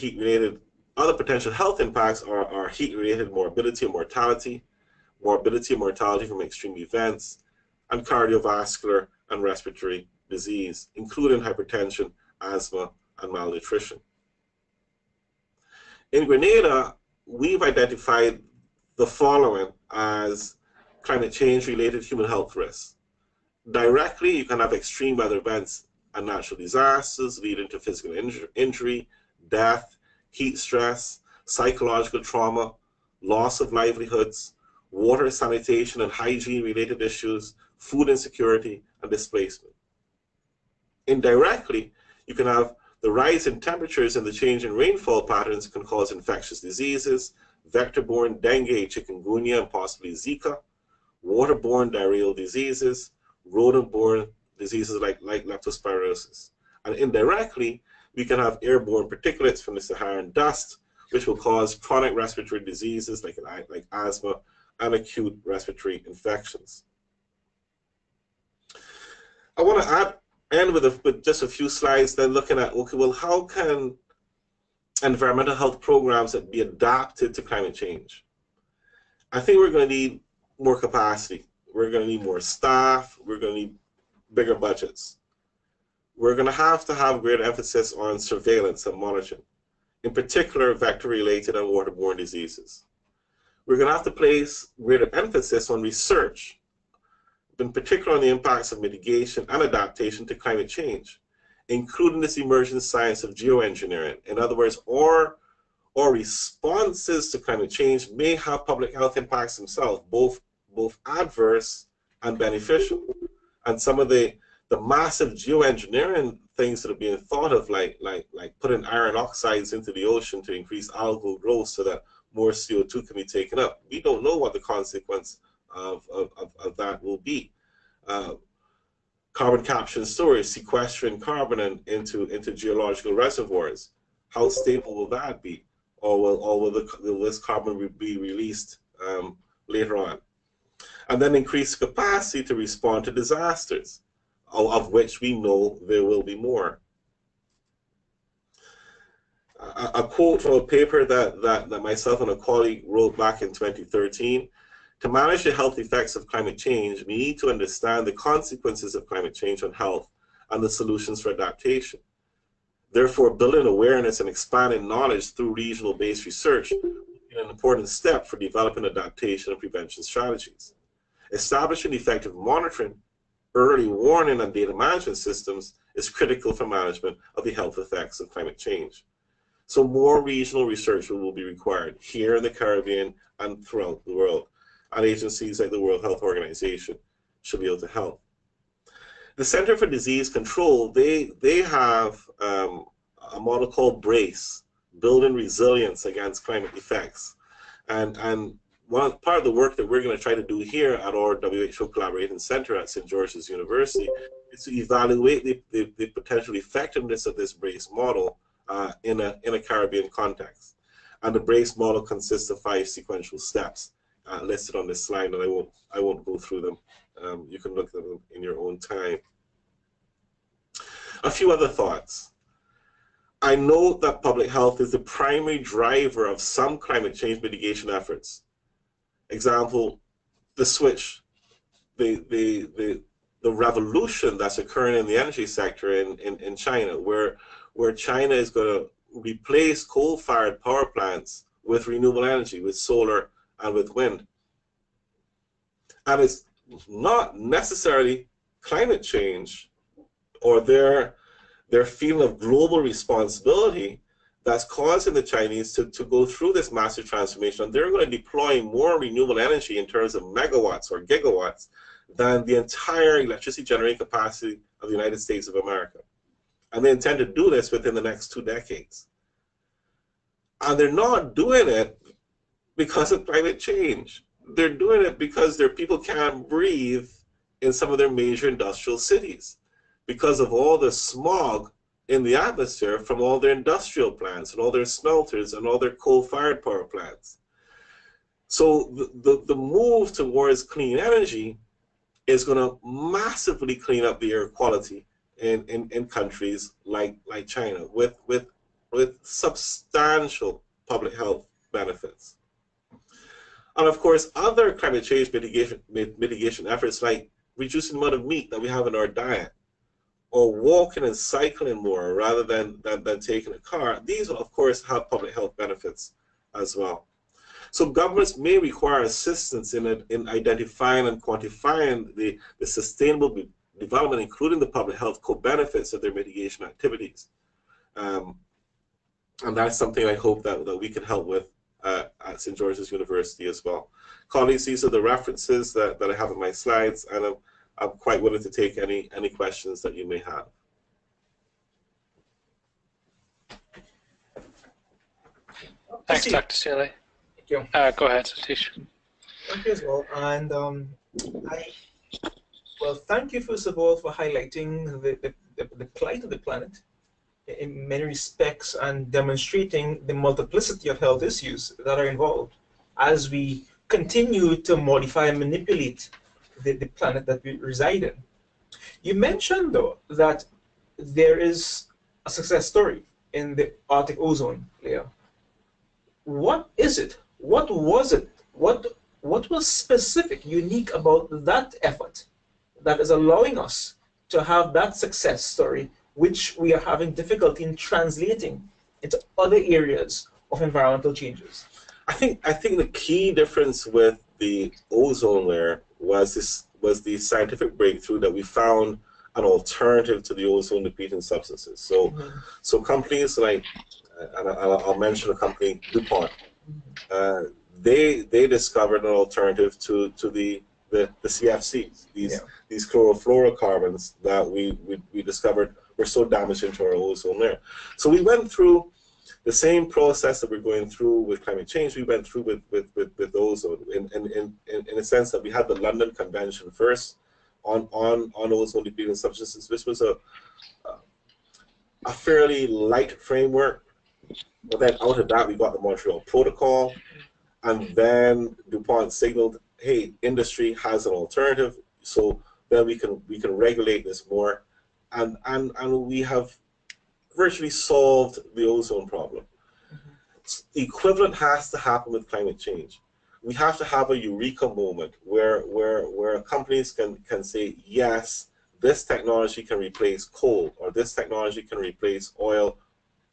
health impacts are heat-related morbidity and mortality from extreme events, and cardiovascular and respiratory disease, including hypertension, asthma, and malnutrition. In Grenada, we've identified the following as climate change-related human health risks. Directly, you can have extreme weather events and natural disasters leading to physical injury, death, heat stress, psychological trauma, loss of livelihoods, water, sanitation, and hygiene-related issues, food insecurity, and displacement. Indirectly, you can have the rise in temperatures and the change in rainfall patterns can cause infectious diseases, vector-borne dengue, chikungunya, and possibly Zika, waterborne diarrheal diseases, rodent-borne diseases like leptospirosis. And indirectly, we can have airborne particulates from the Saharan dust, which will cause chronic respiratory diseases like asthma and acute respiratory infections. I want to end with just a few slides then looking at, okay, well, how can environmental health programs be adapted to climate change? I think we're going to need more capacity. We're going to need more staff. We're going to need bigger budgets. We're going to have greater emphasis on surveillance and monitoring, in particular vector-related and waterborne diseases. We're going to have to place greater emphasis on research, in particular on the impacts of mitigation and adaptation to climate change, including this emerging science of geoengineering. In other words, our responses to climate change may have public health impacts themselves, both adverse and beneficial. And some of the massive geoengineering things that are being thought of, like putting iron oxides into the ocean to increase algal growth so that more CO2 can be taken up. We don't know what the consequence of that will be. Carbon capture and storage, sequestering carbon into geological reservoirs. How stable will that be? Or will this carbon be released later on? And then increase capacity to respond to disasters, of which we know there will be more. A quote from a paper that myself and a colleague wrote back in 2013, to manage the health effects of climate change, we need to understand the consequences of climate change on health and the solutions for adaptation. Therefore, building awareness and expanding knowledge through regional-based research is an important step for developing adaptation and prevention strategies. Establishing effective monitoring, early warning, and data management systems is critical for management of the health effects of climate change. So more regional research will be required here in the Caribbean and throughout the world. And agencies like the World Health Organization should be able to help. The Center for Disease Control, they have a model called BRACE, Building Resilience Against Climate Effects. And part of the work that we're going to try to do here at our WHO Collaborating Center at St. George's University is to evaluate the potential effectiveness of this BRACE model in a Caribbean context. And the BRACE model consists of 5 sequential steps listed on this slide, and I won't go through them. You can look at them in your own time. A few other thoughts. I know that public health is the primary driver of some climate change mitigation efforts. Example, the switch, the revolution that's occurring in the energy sector in China, where China is going to replace coal-fired power plants with renewable energy, with solar and with wind. And it's not necessarily climate change or their feeling of global responsibility that's causing the Chinese to go through this massive transformation. They're going to deploy more renewable energy in terms of megawatts or gigawatts than the entire electricity generating capacity of the United States of America. And they intend to do this within the next 2 decades. And they're not doing it because of climate change. They're doing it because their people can't breathe in some of their major industrial cities because of all the smog in the atmosphere from all their industrial plants and all their smelters and all their coal-fired power plants. So the move towards clean energy is going to massively clean up the air quality in countries like China with substantial public health benefits. And of course, other climate change mitigation efforts like reducing the amount of meat that we have in our diet, or walking and cycling more rather than taking a car, these will of course have public health benefits as well. So governments may require assistance in identifying and quantifying the sustainable development, including the public health co-benefits of their mitigation activities. And that's something I hope that we can help with at St. George's University as well. Colleagues, these are the references that I have in my slides, and I'm quite willing to take any questions that you may have. Thanks, Dr. Seeley. Thank you. Go ahead, Satish. Thank you as well. And thank you first of all for highlighting the plight of the planet in many respects and demonstrating the multiplicity of health issues that are involved as we continue to modify and manipulate the planet that we reside in. You mentioned, though, that there is a success story in the Arctic ozone layer. What is it? What was it? What was specific, unique about that effort that is allowing us to have that success story, which we are having difficulty in translating into other areas of environmental changes? I think the key difference with the ozone layer was the scientific breakthrough that we found an alternative to the ozone depleting substances. So so companies like, and I'll mention a company, DuPont, they discovered an alternative to the CFCs, these chlorofluorocarbons that we discovered were so damaging to our ozone layer. So we went through the same process that we're going through with climate change. We went through with ozone in a sense that we had the London Convention first on ozone depleting substances, which was a fairly light framework. But then out of that, we got the Montreal Protocol, and then DuPont signaled, hey, industry has an alternative, so then we can regulate this more, and we have virtually solved the ozone problem. The equivalent has to happen with climate change. We have to have a eureka moment where companies can say, yes, this technology can replace coal, or this technology can replace oil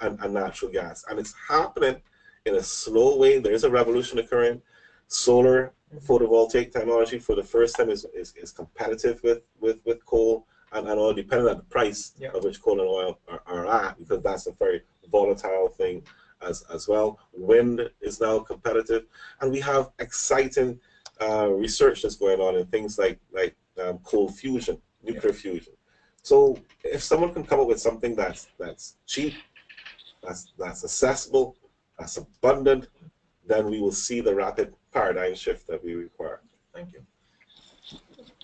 and natural gas. And it's happening in a slow way. There is a revolution occurring. Solar photovoltaic technology for the first time is competitive with coal and oil, depending on the price of which coal and oil are at, because that's a very volatile thing as well. Wind is now competitive, and we have exciting research that's going on in things like coal fusion, nuclear fusion. So if someone can come up with something that's cheap, that's accessible, that's abundant, then we will see the rapid paradigm shift that we require. Thank you.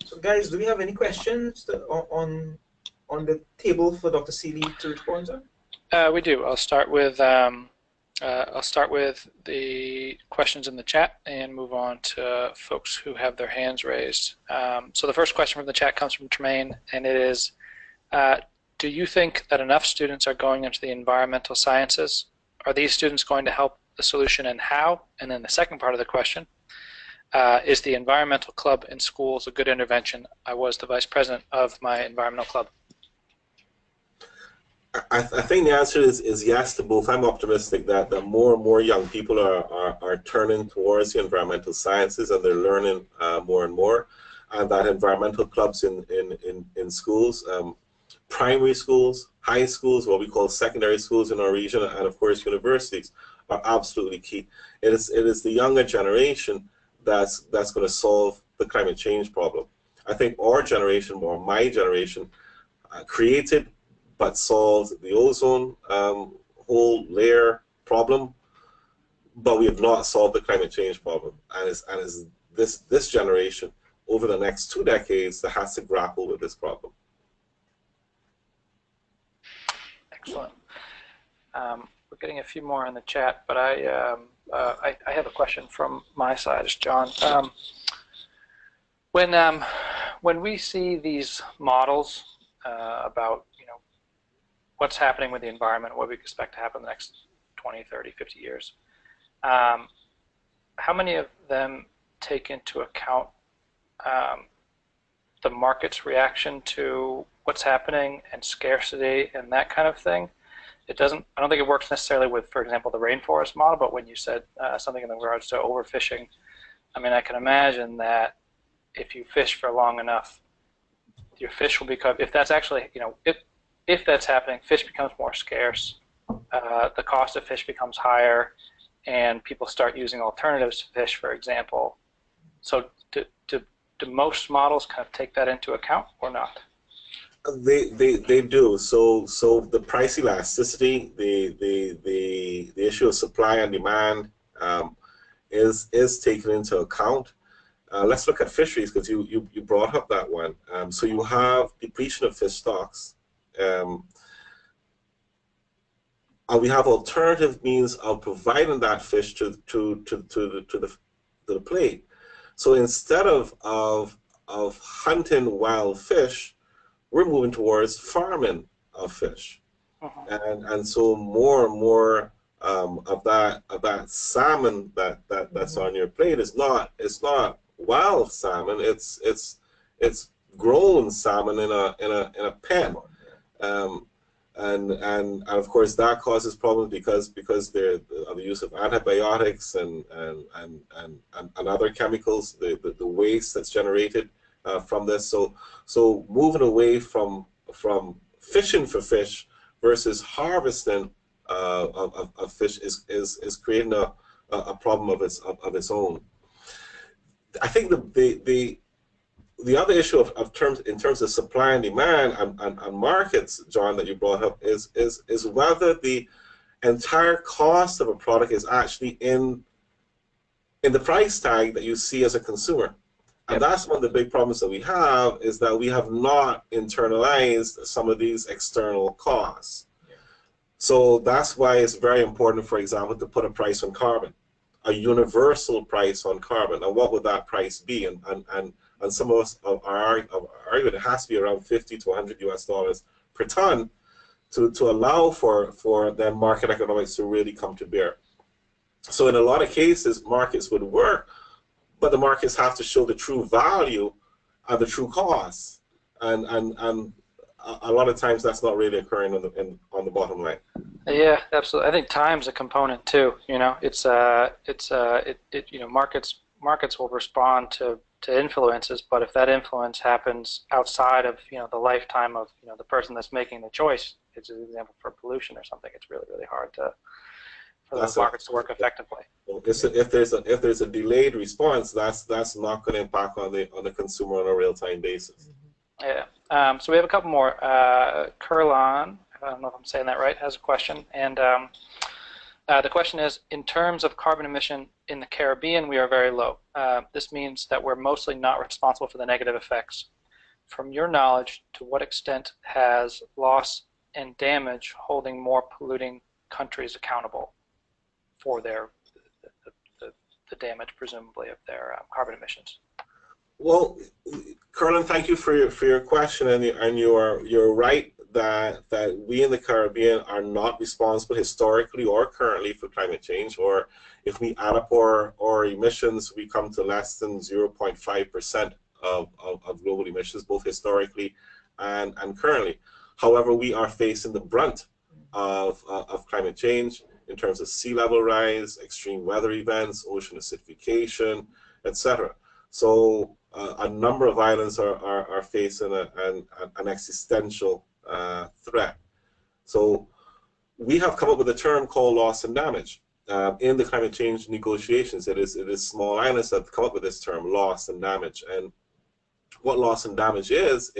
So guys, do we have any questions on the table for Dr. Seeley to respond to? We do. I'll start with the questions in the chat and move on to folks who have their hands raised. So the first question from the chat comes from Tremaine, and it is, do you think that enough students are going into the environmental sciences? Are these students going to help the solution, and how? And then the second part of the question, is the environmental club in schools a good intervention? I was the vice president of my environmental club. I think the answer is yes to both. I'm optimistic that more and more young people are turning towards the environmental sciences, and they're learning more and more, and that environmental clubs in schools, primary schools, high schools, what we call secondary schools in our region, and of course universities, are absolutely key. It is the younger generation that's going to solve the climate change problem. I think our generation, or my generation, created but solved the ozone hole layer problem, but we have not solved the climate change problem. And it's this generation over the next 2 decades that has to grapple with this problem. Excellent. We're getting a few more in the chat, but I have a question from my side, it's John. When we see these models about what's happening with the environment, what we expect to happen in the next 20, 30, 50 years, how many of them take into account the market's reaction to what's happening and scarcity and that kind of thing? I don't think it works necessarily with, for example, the rainforest model, but when you said something in regards to overfishing, I mean, I can imagine that if you fish for long enough, your fish will become, if that's actually, if that's happening, fish becomes more scarce, the cost of fish becomes higher, and people start using alternatives to fish, for example. So do most models kind of take that into account or not? They do. So the price elasticity, the issue of supply and demand is taken into account. Let's look at fisheries, because you brought up that one. So you have depletion of fish stocks. And we have alternative means of providing that fish to the plate. So instead of hunting wild fish, we're moving towards farming of fish, and so more and more of that salmon that's on your plate is not wild salmon. It's grown salmon in a pen. And of course that causes problems because of the use of antibiotics and other chemicals, the waste that's generated from this. So moving away from fishing for fish versus harvesting of fish is creating a problem of its own. I think the other issue in terms of supply and demand and markets, John, that you brought up is whether the entire cost of a product is actually in the price tag that you see as a consumer. And that's one of the big problems that we have, is that we have not internalized some of these external costs. So that's why it's very important, for example, to put a price on carbon, a universal price on carbon. And what would that price be? And some of us are arguing it has to be around $50 to $100 per ton to allow for then market economics to really come to bear. So in a lot of cases, markets would work, but the markets have to show the true value and the true costs, and a lot of times that's not really occurring on the bottom line. Yeah, absolutely. I think time's a component too. Markets will respond to influences, but if that influence happens outside of the lifetime of the person that's making the choice, it's an example for pollution or something. It's really hard for those markets to work effectively. If there's a delayed response, that's not going to impact on the consumer on a real-time basis. Yeah. So we have a couple more. Kurlan, I don't know if I'm saying that right, has a question, and The question is, in terms of carbon emission in the Caribbean, we are very low. This means that we're mostly not responsible for the negative effects. From your knowledge, to what extent has loss and damage holding more polluting countries accountable for their the damage, presumably, of their carbon emissions? Well, Curlin, thank you for your question, and you're right that we in the Caribbean are not responsible historically or currently for climate change. Or if we add up our emissions, we come to less than 0.5% of global emissions, both historically and currently. However, we are facing the brunt of climate change in terms of sea level rise, extreme weather events, ocean acidification, etc. So a number of islands are facing an existential threat. So we have come up with a term called loss and damage. In the climate change negotiations, it is small islands that have come up with this term, loss and damage. And what loss and damage is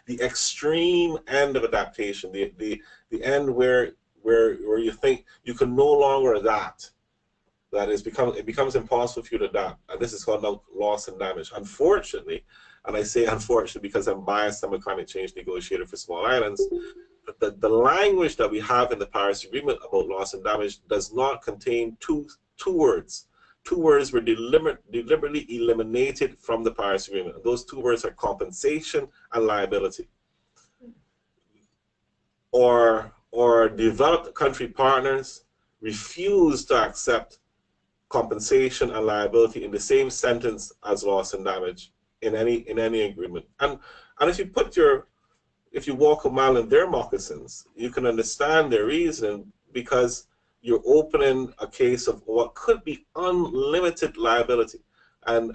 the extreme end of adaptation, the end where you think you can no longer adapt. That is, it becomes impossible for you to adapt. And this is called loss and damage. Unfortunately, and I say unfortunately because I'm biased, I'm a climate change negotiator for small islands, but the language that we have in the Paris Agreement about loss and damage does not contain two words. Two words were deliberately eliminated from the Paris Agreement. And those two words are compensation and liability. Or developed country partners refuse to accept compensation and liability in the same sentence as loss and damage in any agreement. And if you walk a mile in their moccasins, you can understand their reasoning, because you're opening a case of what could be unlimited liability, and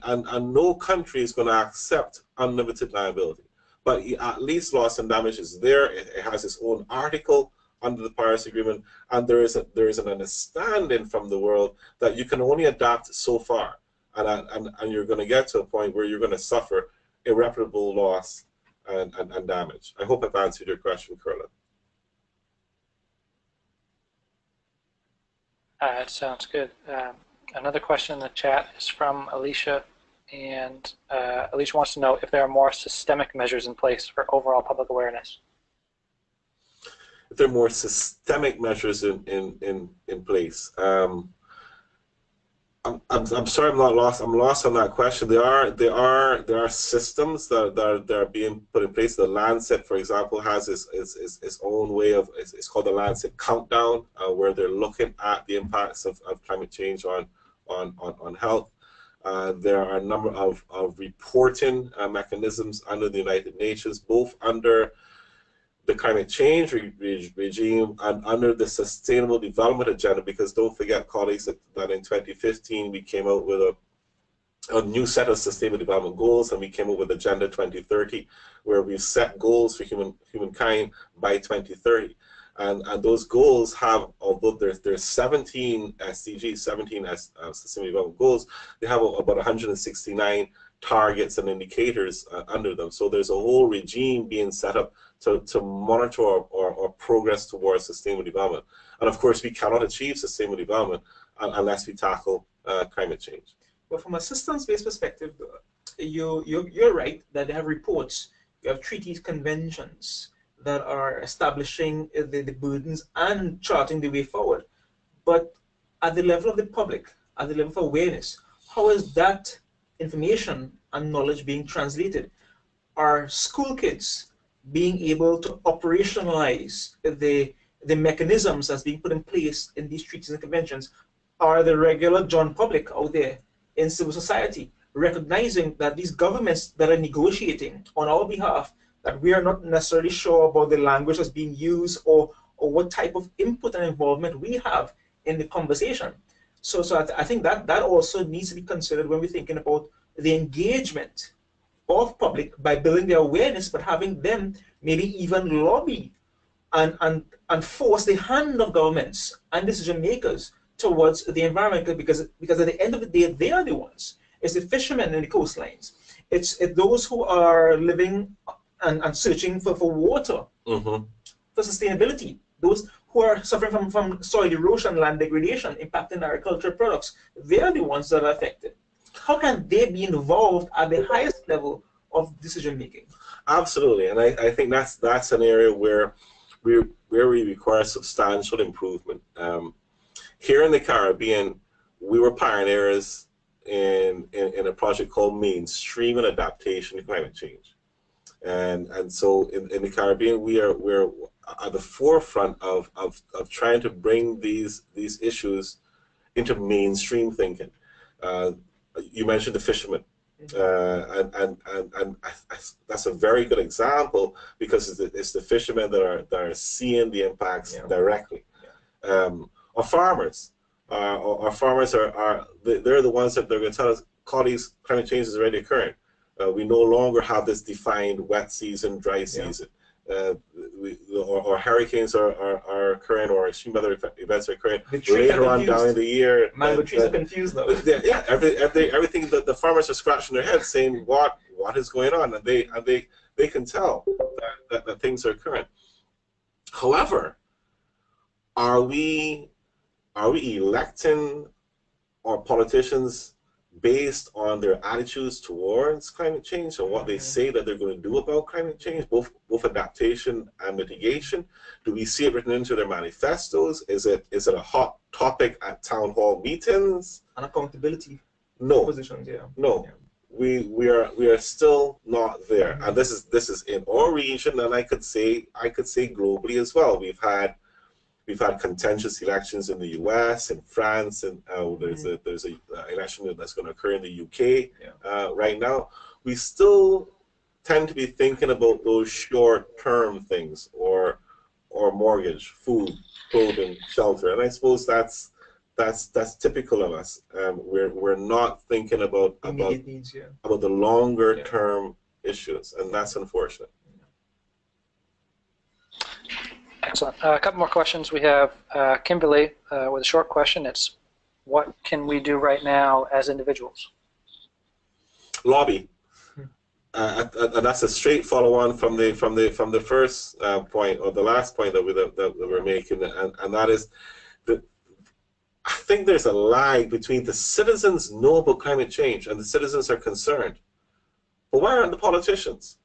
no country is going to accept unlimited liability. But at least loss and damage is there. It has its own article under the Paris Agreement, and there is an understanding from the world that you can only adapt so far, and you're going to get to a point where you're going to suffer irreparable loss and damage. I hope I've answered your question, Curlin. It sounds good. Another question in the chat is from Alicia, and Alicia wants to know if there are more systemic measures in place for overall public awareness. If there are more systemic measures in place. I'm sorry, I'm lost on that question. There are systems that are being put in place. The Lancet, for example, has its own way of, it's called the Lancet Countdown, where they're looking at the impacts of climate change on health. There are a number of reporting mechanisms under the United Nations, both under the climate change regime and under the Sustainable Development Agenda, because don't forget, colleagues, that in 2015 we came out with a new set of Sustainable Development Goals, and we came up with Agenda 2030, where we've set goals for humankind by 2030. And those goals have, although there's 17 SDGs, 17 Sustainable Development Goals, they have about 169 targets and indicators under them. So there's a whole regime being set up to monitor our progress towards sustainable development. And of course, we cannot achieve sustainable development unless we tackle climate change. But from a systems-based perspective, you're right that they have reports, you have treaties, conventions that are establishing the burdens and charting the way forward. But at the level of the public, at the level of awareness, how is that information and knowledge being translated? Are school kids being able to operationalize the mechanisms that's being put in place in these treaties and conventions? Are the regular John public out there in civil society recognizing that these governments that are negotiating on our behalf, that we are not necessarily sure about the language that's being used or what type of input and involvement we have in the conversation? So I think that also needs to be considered when we're thinking about the engagement of public by building their awareness, but having them maybe even lobby and force the hand of governments and decision makers towards the environment, because at the end of the day, they are the ones. It's the fishermen in the coastlines. It's those who are living and searching for water, for sustainability, those who are suffering from soil erosion, land degradation, impacting agricultural products, they are the ones that are affected. How can they be involved at the highest level of decision making? Absolutely, and I think that's an area where we require substantial improvement. Here in the Caribbean, we were pioneers in a project called Mainstream Adaptation to Climate Change, and so in the Caribbean, we're at the forefront of trying to bring these issues into mainstream thinking. You mentioned the fishermen. And that's a very good example because it's the fishermen that are seeing the impacts directly. Our farmers are they're the ones that they're going to tell us, colleagues, climate change is already occurring. We no longer have this defined wet season, dry season. Or hurricanes are occurring, or extreme weather events are occurring later on down in the year. Mango trees are confused though. Yeah, everything that the farmers are scratching their heads, saying what is going on, and they can tell that things are occurring. However, are we electing our politicians based on their attitudes towards climate change and what they say that they're going to do about climate change, both adaptation and mitigation? Do we see it written into their manifestos? Is it a hot topic at town hall meetings? And accountability. No. Positions, No. We are still not there. And this is in our region, and I could say globally as well. We've had contentious elections in the U.S., in France, and there's a election that's going to occur in the U.K. Right now. We still tend to be thinking about those short-term things, or mortgage, food, clothing, shelter, and I suppose that's typical of us. We're not thinking about needs, about the longer-term issues, and that's unfortunate. Excellent. A couple more questions. We have Kimberly with a short question. It's, what can we do right now as individuals? Lobby. And that's a straight follow-on from the first point, or the last point that we're making, and that is that I think there's a lag between the citizens know about climate change and the citizens are concerned, but why aren't the politicians?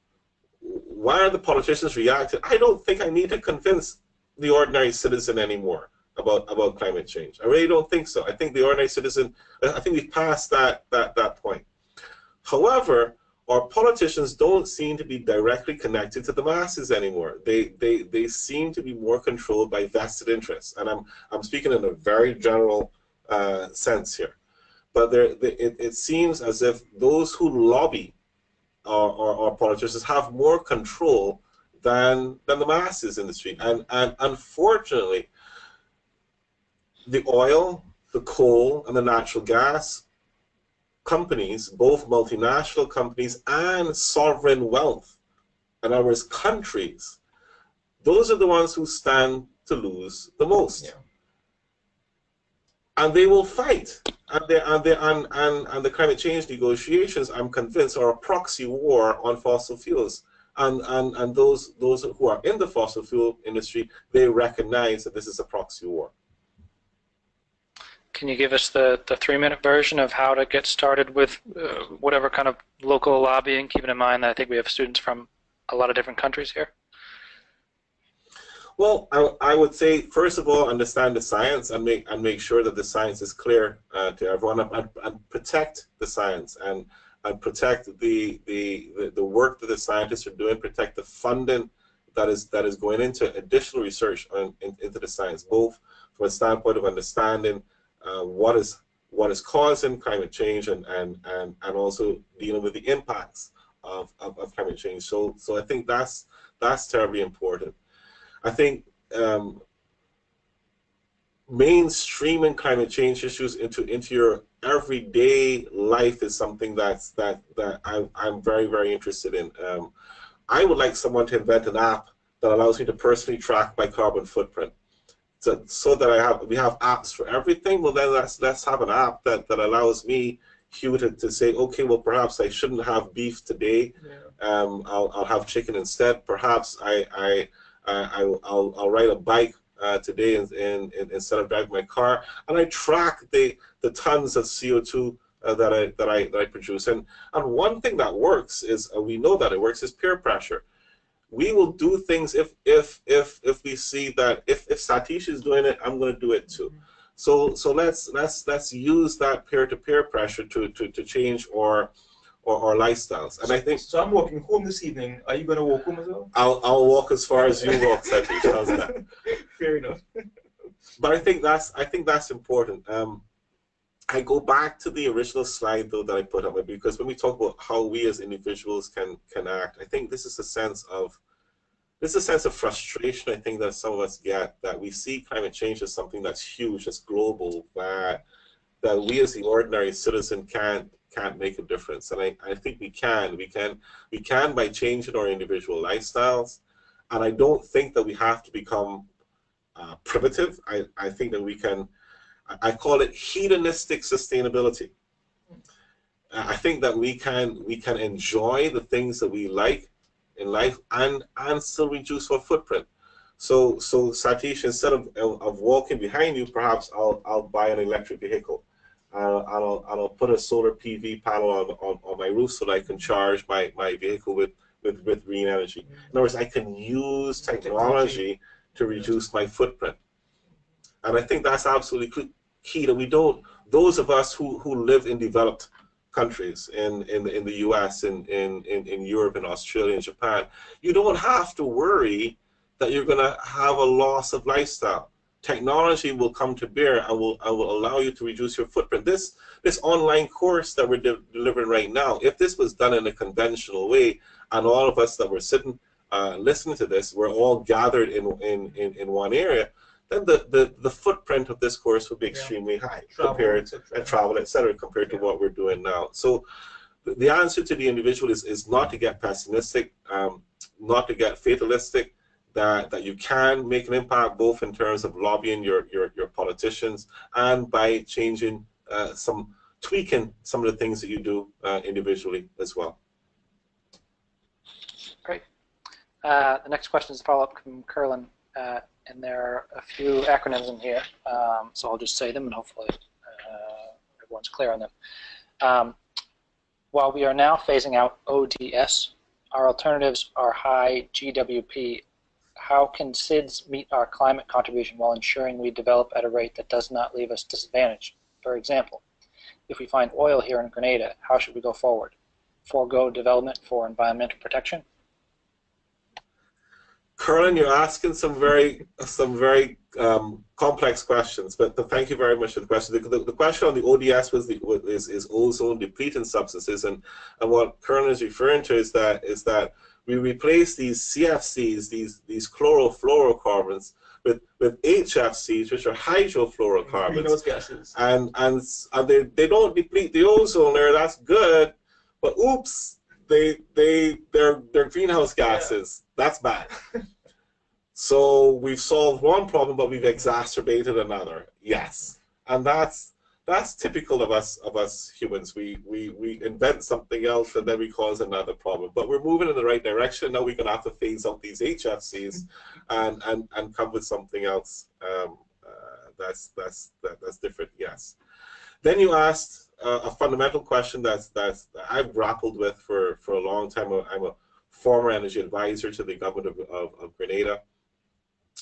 Why are the politicians reacting? I don't think I need to convince the ordinary citizen anymore about climate change. I really don't think so. I think the ordinary citizen, I think we've passed that point. However, our politicians don't seem to be directly connected to the masses anymore. They seem to be more controlled by vested interests, and I'm speaking in a very general sense here. But it seems as if those who lobby our politicians have more control than the masses in the street, and unfortunately, the oil, the coal, and the natural gas companies, both multinational companies and sovereign wealth, in other words, countries, those are the ones who stand to lose the most, and they will fight. And the climate change negotiations, I'm convinced, are a proxy war on fossil fuels. And those who are in the fossil fuel industry, they recognize that this is a proxy war. Can you give us the 3-minute version of how to get started with whatever kind of local lobbying, keeping in mind that I think we have students from a lot of different countries here? Well, I would say, first of all, understand the science and make sure that the science is clear to everyone, and protect the science and protect the work that the scientists are doing, protect the funding that is going into additional research into the science, both from a standpoint of understanding what is causing climate change and also dealing with the impacts of climate change. So I think that's terribly important. I think mainstreaming climate change issues into your everyday life is something that I'm very, very interested in. I would like someone to invent an app that allows me to personally track my carbon footprint, so that we have apps for everything. Well, then let's have an app that allows me, Hugh, to say, okay, well, perhaps I shouldn't have beef today. I'll have chicken instead. Perhaps I'll ride a bike today instead of driving my car, and I track the tons of CO2 that I produce. And one thing that works is, we know that it works, is peer pressure. We will do things if we see that if Satish is doing it, I'm going to do it too. So let's use that peer-to-peer pressure to change our lifestyles. And I think, so. I'm walking home this evening. Are you going to walk home as well? I'll walk as far as you walk, Satish. How's that? Fair enough. But I think that's important. I go back to the original slide though that I put up, because when we talk about how we as individuals can act, I think this is a sense of frustration, I think, that some of us get, that we see climate change as something that's huge, that's global, that we as the ordinary citizen can't make a difference. And I think we can by changing our individual lifestyles. And I don't think that we have to become primitive. I think that we can, I call it hedonistic sustainability. I think that we can enjoy the things that we like in life and still reduce our footprint. So Satish, instead of walking behind you, perhaps I'll buy an electric vehicle. I'll put a solar PV panel on my roof so that I can charge my vehicle with green energy. In other words, I can use technology to reduce my footprint. And I think that's absolutely key, that we don't, those of us who live in developed countries, in the US, in Europe, in Australia, and Japan, you don't have to worry that you're going to have a loss of lifestyle. Technology will come to bear and will allow you to reduce your footprint. This online course that we're delivering right now, if this was done in a conventional way, and all of us that were sitting listening to this, we're all gathered in one area, then the footprint of this course would be extremely high compared to travel, etc., compared to what we're doing now. So the answer to the individual is not to get pessimistic, not to get fatalistic, that you can make an impact both in terms of lobbying your politicians and by changing tweaking some of the things that you do individually as well. Great. The next question is a follow-up from Curlin. And there are a few acronyms in here, so I'll just say them and hopefully everyone's clear on them. While we are now phasing out ODS, our alternatives are high GWP. How can SIDS meet our climate contribution while ensuring we develop at a rate that does not leave us disadvantaged? For example, if we find oil here in Grenada, how should we go forward? Forego development for environmental protection? Curlin, you're asking some very complex questions, but thank you very much for the question. The question on the ODS is ozone depleting substances, and what Curlin is referring to is that we replace these CFCs, these chlorofluorocarbons, with HFCs, which are hydrofluorocarbons. Greenhouse gases. And they don't deplete the ozone layer. That's good, but oops, they're greenhouse gases. Yeah. That's bad. So we've solved one problem, but we've exacerbated another. Yes, and that's typical of us humans. We invent something else and then we cause another problem. But we're moving in the right direction. Now we're going to have to phase out these HFCs and come with something else that's different. Yes. Then you asked a fundamental question that I've grappled with for a long time. I'm a former energy advisor to the government of Grenada.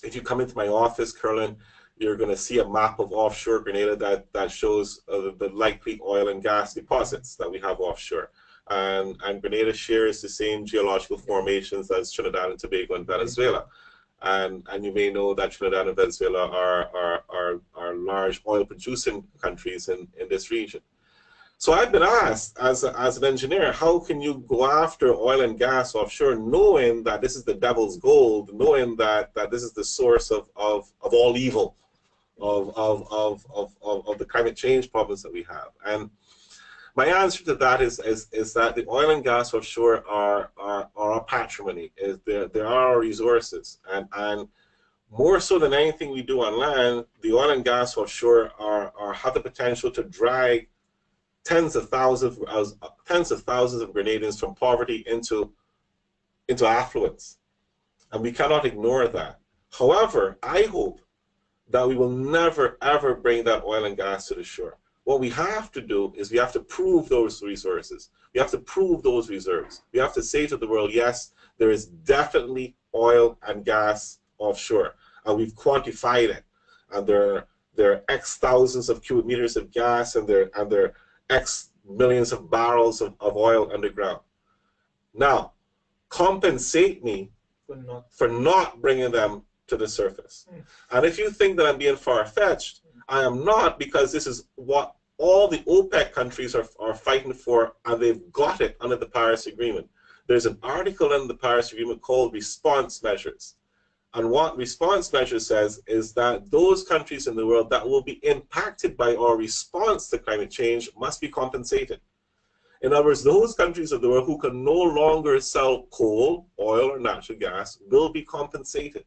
If you come into my office, Curlin, you're going to see a map of offshore Grenada that shows the likely oil and gas deposits that we have offshore. And Grenada shares the same geological formations as Trinidad and Tobago and Venezuela. And you may know that Trinidad and Venezuela are large oil-producing countries in this region. So I've been asked, as an engineer, how can you go after oil and gas offshore knowing that this is the devil's gold, knowing that this is the source of all evil, of the climate change problems that we have? And my answer to that is that the oil and gas offshore are our patrimony. They are our resources, and more so than anything we do on land, the oil and gas offshore have the potential to drag tens of thousands of Grenadians from poverty into affluence, and we cannot ignore that. However, I hope that we will never, ever bring that oil and gas to the shore. What we have to do is we have to prove those resources. We have to prove those reserves. We have to say to the world, yes, there is definitely oil and gas offshore, and we've quantified it. And there are X thousands of cubic meters of gas, and there are X millions of barrels of oil underground. Now, compensate me for not bringing them to the surface. And if you think that I'm being far-fetched, I am not, because this is what all the OPEC countries are fighting for, and they've got it under the Paris Agreement. There's an article in the Paris Agreement called response measures. And what response measures says is that those countries in the world that will be impacted by our response to climate change must be compensated. In other words, those countries of the world who can no longer sell coal, oil, or natural gas will be compensated.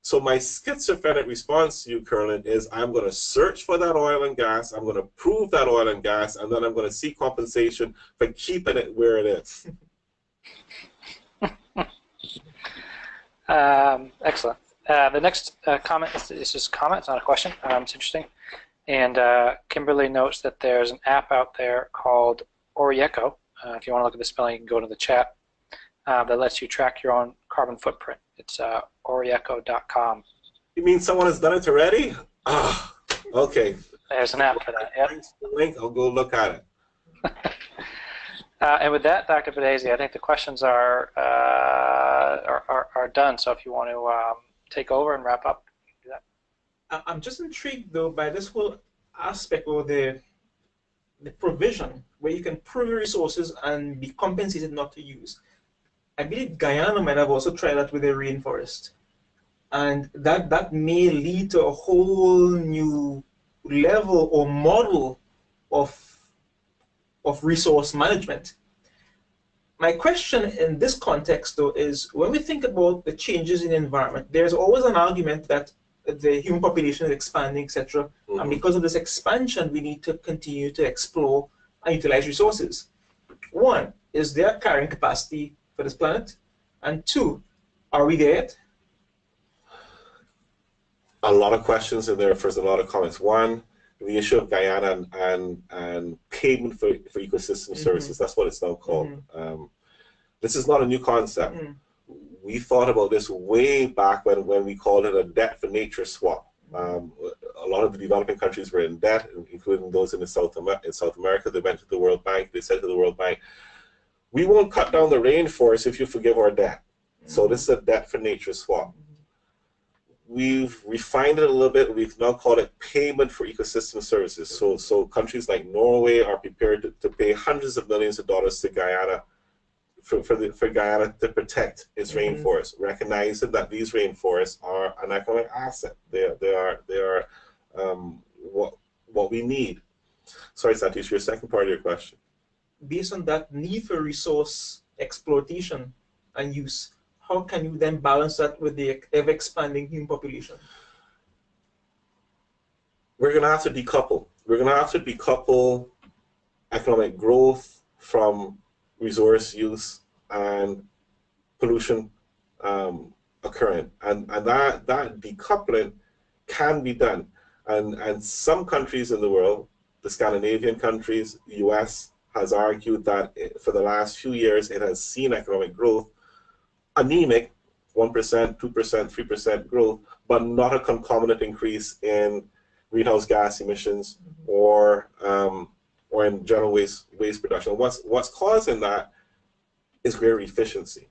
So my schizophrenic response to you, Curlin, is I'm going to search for that oil and gas, I'm going to prove that oil and gas, and then I'm going to seek compensation for keeping it where it is. Excellent. The next comment is just a comment, it's not a question. It's interesting. And Kimberly notes that there's an app out there called Orieco. If you want to look at the spelling, you can go to the chat. That lets you track your own carbon footprint. It's orieco.com. You mean someone has done it already? Ah, okay. There's an app for that, yeah. Thanks for the link. I'll go look at it. And with that, Dr. Badesi, I think the questions are done. So if you want to take over and wrap up, do that. I'm just intrigued, though, by this whole aspect or the provision where you can prove your resources and be compensated not to use. I believe Guyana might have also tried that with their rainforest. And that may lead to a whole new level or model of resource management. My question in this context, though, is when we think about the changes in the environment, there's always an argument that the human population is expanding, etc. Mm-hmm. And because of this expansion, we need to continue to explore and utilize resources. One, is there carrying capacity for this planet? And two, are we there yet? A lot of questions in there. First, a lot of comments. One, the issue of Guyana and payment for ecosystem mm-hmm. services. That's what it's now called. Mm-hmm. This is not a new concept. Mm-hmm. We thought about this way back when we called it a debt for nature swap. A lot of the developing countries were in debt, including those in South America. They went to the World Bank. They said to the World Bank, we won't cut down the rainforest if you forgive our debt. Mm-hmm. So this is a debt for nature swap. We've refined it a little bit. We've now called it payment for ecosystem services. So countries like Norway are prepared to pay hundreds of millions of dollars to Guyana for Guyana to protect its mm-hmm. rainforests, recognizing that these rainforests are an economic asset. They are what we need. Sorry, Satish, your second part of your question. Based on that need for resource exploitation and use, how can you then balance that with the ever-expanding human population? We're going to have to decouple. We're going to have to decouple economic growth from resource use and pollution occurring. And that decoupling can be done. And some countries in the world, the Scandinavian countries, the US, has argued that for the last few years it has seen economic growth, anemic, 1%, 2%, 3% growth, but not a concomitant increase in greenhouse gas emissions or in general waste production. What's causing that is greater efficiency.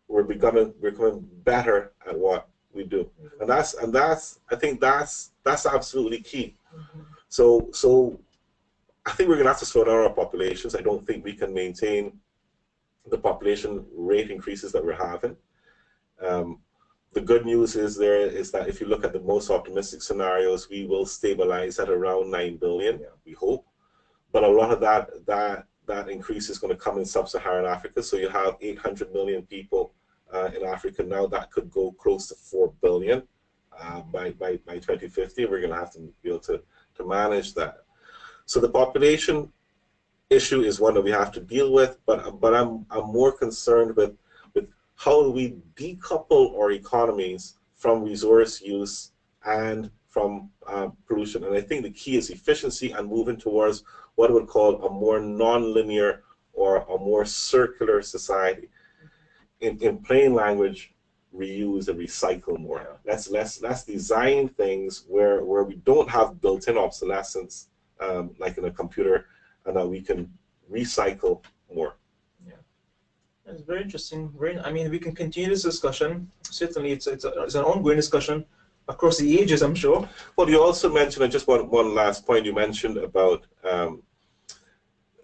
We're becoming better at what we do, and I think that's absolutely key. So I think we're going to have to slow down our populations. I don't think we can maintain the population rate increases that we're having. The good news is that if you look at the most optimistic scenarios, we will stabilize at around 9 billion, we hope. But a lot of that increase is going to come in sub-Saharan Africa. So you have 800 million people in Africa now. That could go close to 4 billion by 2050. We're going to have to be able to manage that. So the population issue is one that we have to deal with, but I'm more concerned with how do we decouple our economies from resource use and pollution. And I think the key is efficiency and moving towards what I would call a more non-linear or a more circular society. In plain language, reuse and recycle more. Let's design things where we don't have built-in obsolescence, like in a computer, and that we can recycle more. Yeah, it's very interesting. I mean, we can continue this discussion. Certainly, it's an ongoing discussion across the ages, I'm sure. Well, you also mentioned, and just one last point, you mentioned about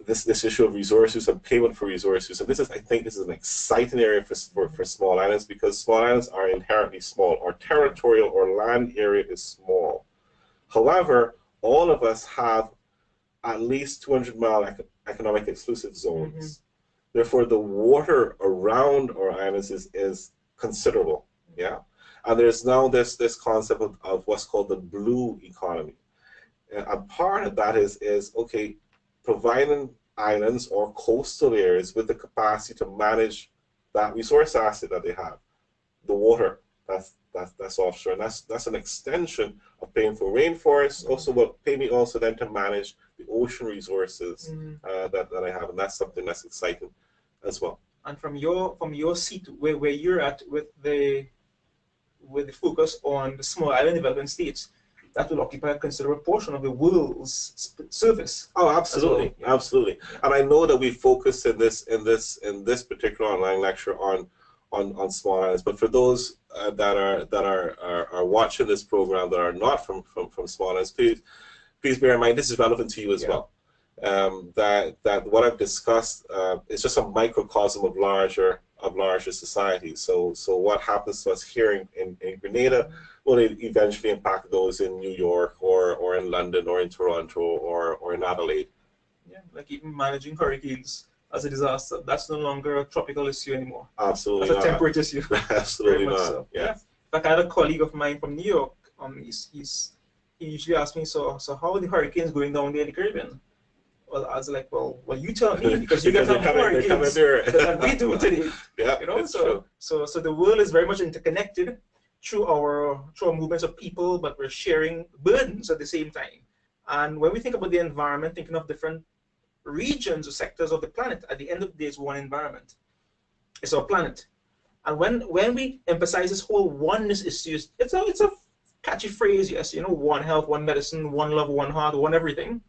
this issue of resources and payment for resources. And I think this is an exciting area for small islands, because small islands are inherently small. Our territorial or land area is small. However, all of us have at least 200-mile economic exclusive zones. Therefore, the water around our islands is considerable. Yeah. And there's now this concept of what's called the blue economy. And part of that is okay, providing islands or coastal areas with the capacity to manage that resource asset that they have, the water that's offshore. And that's an extension of paying for rainforests. Also, will pay me also then to manage the ocean resources that I have, and that's something that's exciting as well. And from your seat where you're at with the focus on the small island developing states, that will occupy a considerable portion of the world's surface. Oh, absolutely, well. Absolutely. And I know that we focused in this particular online lecture on small islands. But for those that are watching this program that are not from small islands, please bear in mind this is relevant to you as well. That what I've discussed is just a microcosm of larger societies. So what happens to us here in Grenada will eventually impact those in New York or in London or in Toronto or in Adelaide. Yeah, like even managing hurricanes as a disaster, that's no longer a tropical issue anymore. Absolutely That's a temperate issue. Absolutely not. So. Yeah. In fact, I had a colleague of mine from New York. He usually asks me, so how are the hurricanes going down there in the Caribbean? Well, I was like, well, you tell me, because you get more hurricanes than we do today. Yeah, you know, it's so the world is very much interconnected through our movements of people, but we're sharing burdens at the same time. And when we think about the environment, thinking of different regions or sectors of the planet, at the end of the day, it's one environment. It's our planet. And when we emphasize this whole oneness issue, it's a catchy phrase, yes, you know, one health, one medicine, one love, one heart, one everything.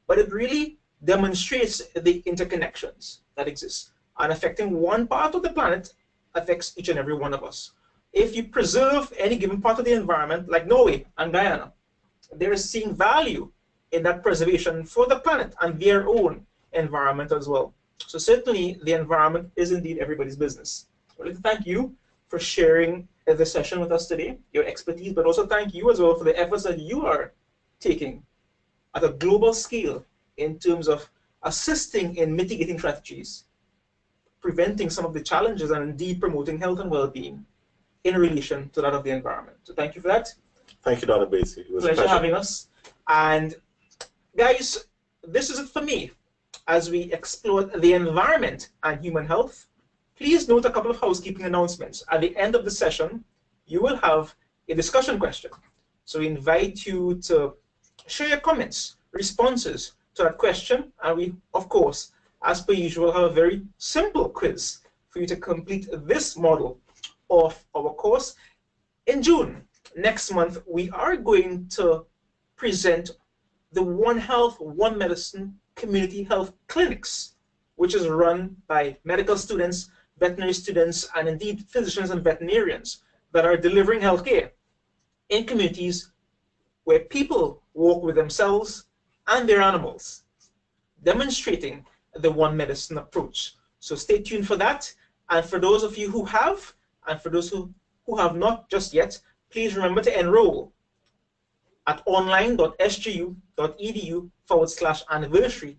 But it really demonstrates the interconnections that exist. And affecting one part of the planet affects each and every one of us. If you preserve any given part of the environment, like Norway and Guyana, there is seeing value in that preservation for the planet and their own environment as well. So certainly the environment is indeed everybody's business. I'd like to thank you for sharing the session with us today, your expertise, but also thank you as well for the efforts that you are taking at a global scale in terms of assisting in mitigating strategies, preventing some of the challenges, and indeed promoting health and well-being in relation to that of the environment. So thank you for that. Thank you, Dr. Basie. It was a pleasure having us. And guys, this is it for me. As we explore the environment and human health, please note a couple of housekeeping announcements. At the end of the session, you will have a discussion question. So we invite you to share your comments, responses to that question, and we, of course, as per usual, have a very simple quiz for you to complete this model of our course. In June, next month, we are going to present the One Health, One Medicine Community Health Clinics, which is run by medical students, veterinary students, and indeed physicians and veterinarians that are delivering healthcare in communities where people walk with themselves and their animals, demonstrating the one medicine approach. So stay tuned for that. And for those of you who have, and for those who have not just yet, please remember to enroll at online.sgu.edu/anniversary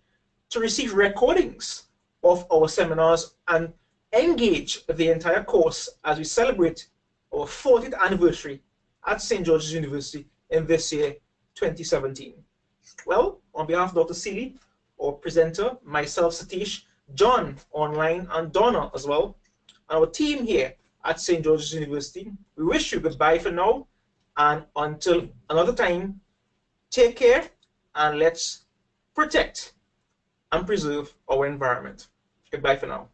to receive recordings of our seminars and engage the entire course as we celebrate our 40th anniversary at St. George's University in this year, 2017. Well, on behalf of Dr. Seeley, our presenter, myself, Satish, John online, and Donna as well, and our team here at St. George's University, we wish you goodbye for now, And until another time, take care and let's protect and preserve our environment. Goodbye for now.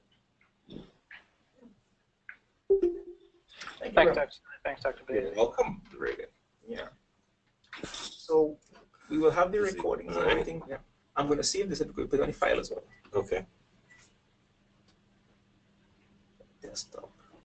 Thanks, Dr. B. You're welcome. Very good. Yeah. So we will have the recordings and everything. Yeah. I'm going to save this and put it on the file as well. Okay. Desktop.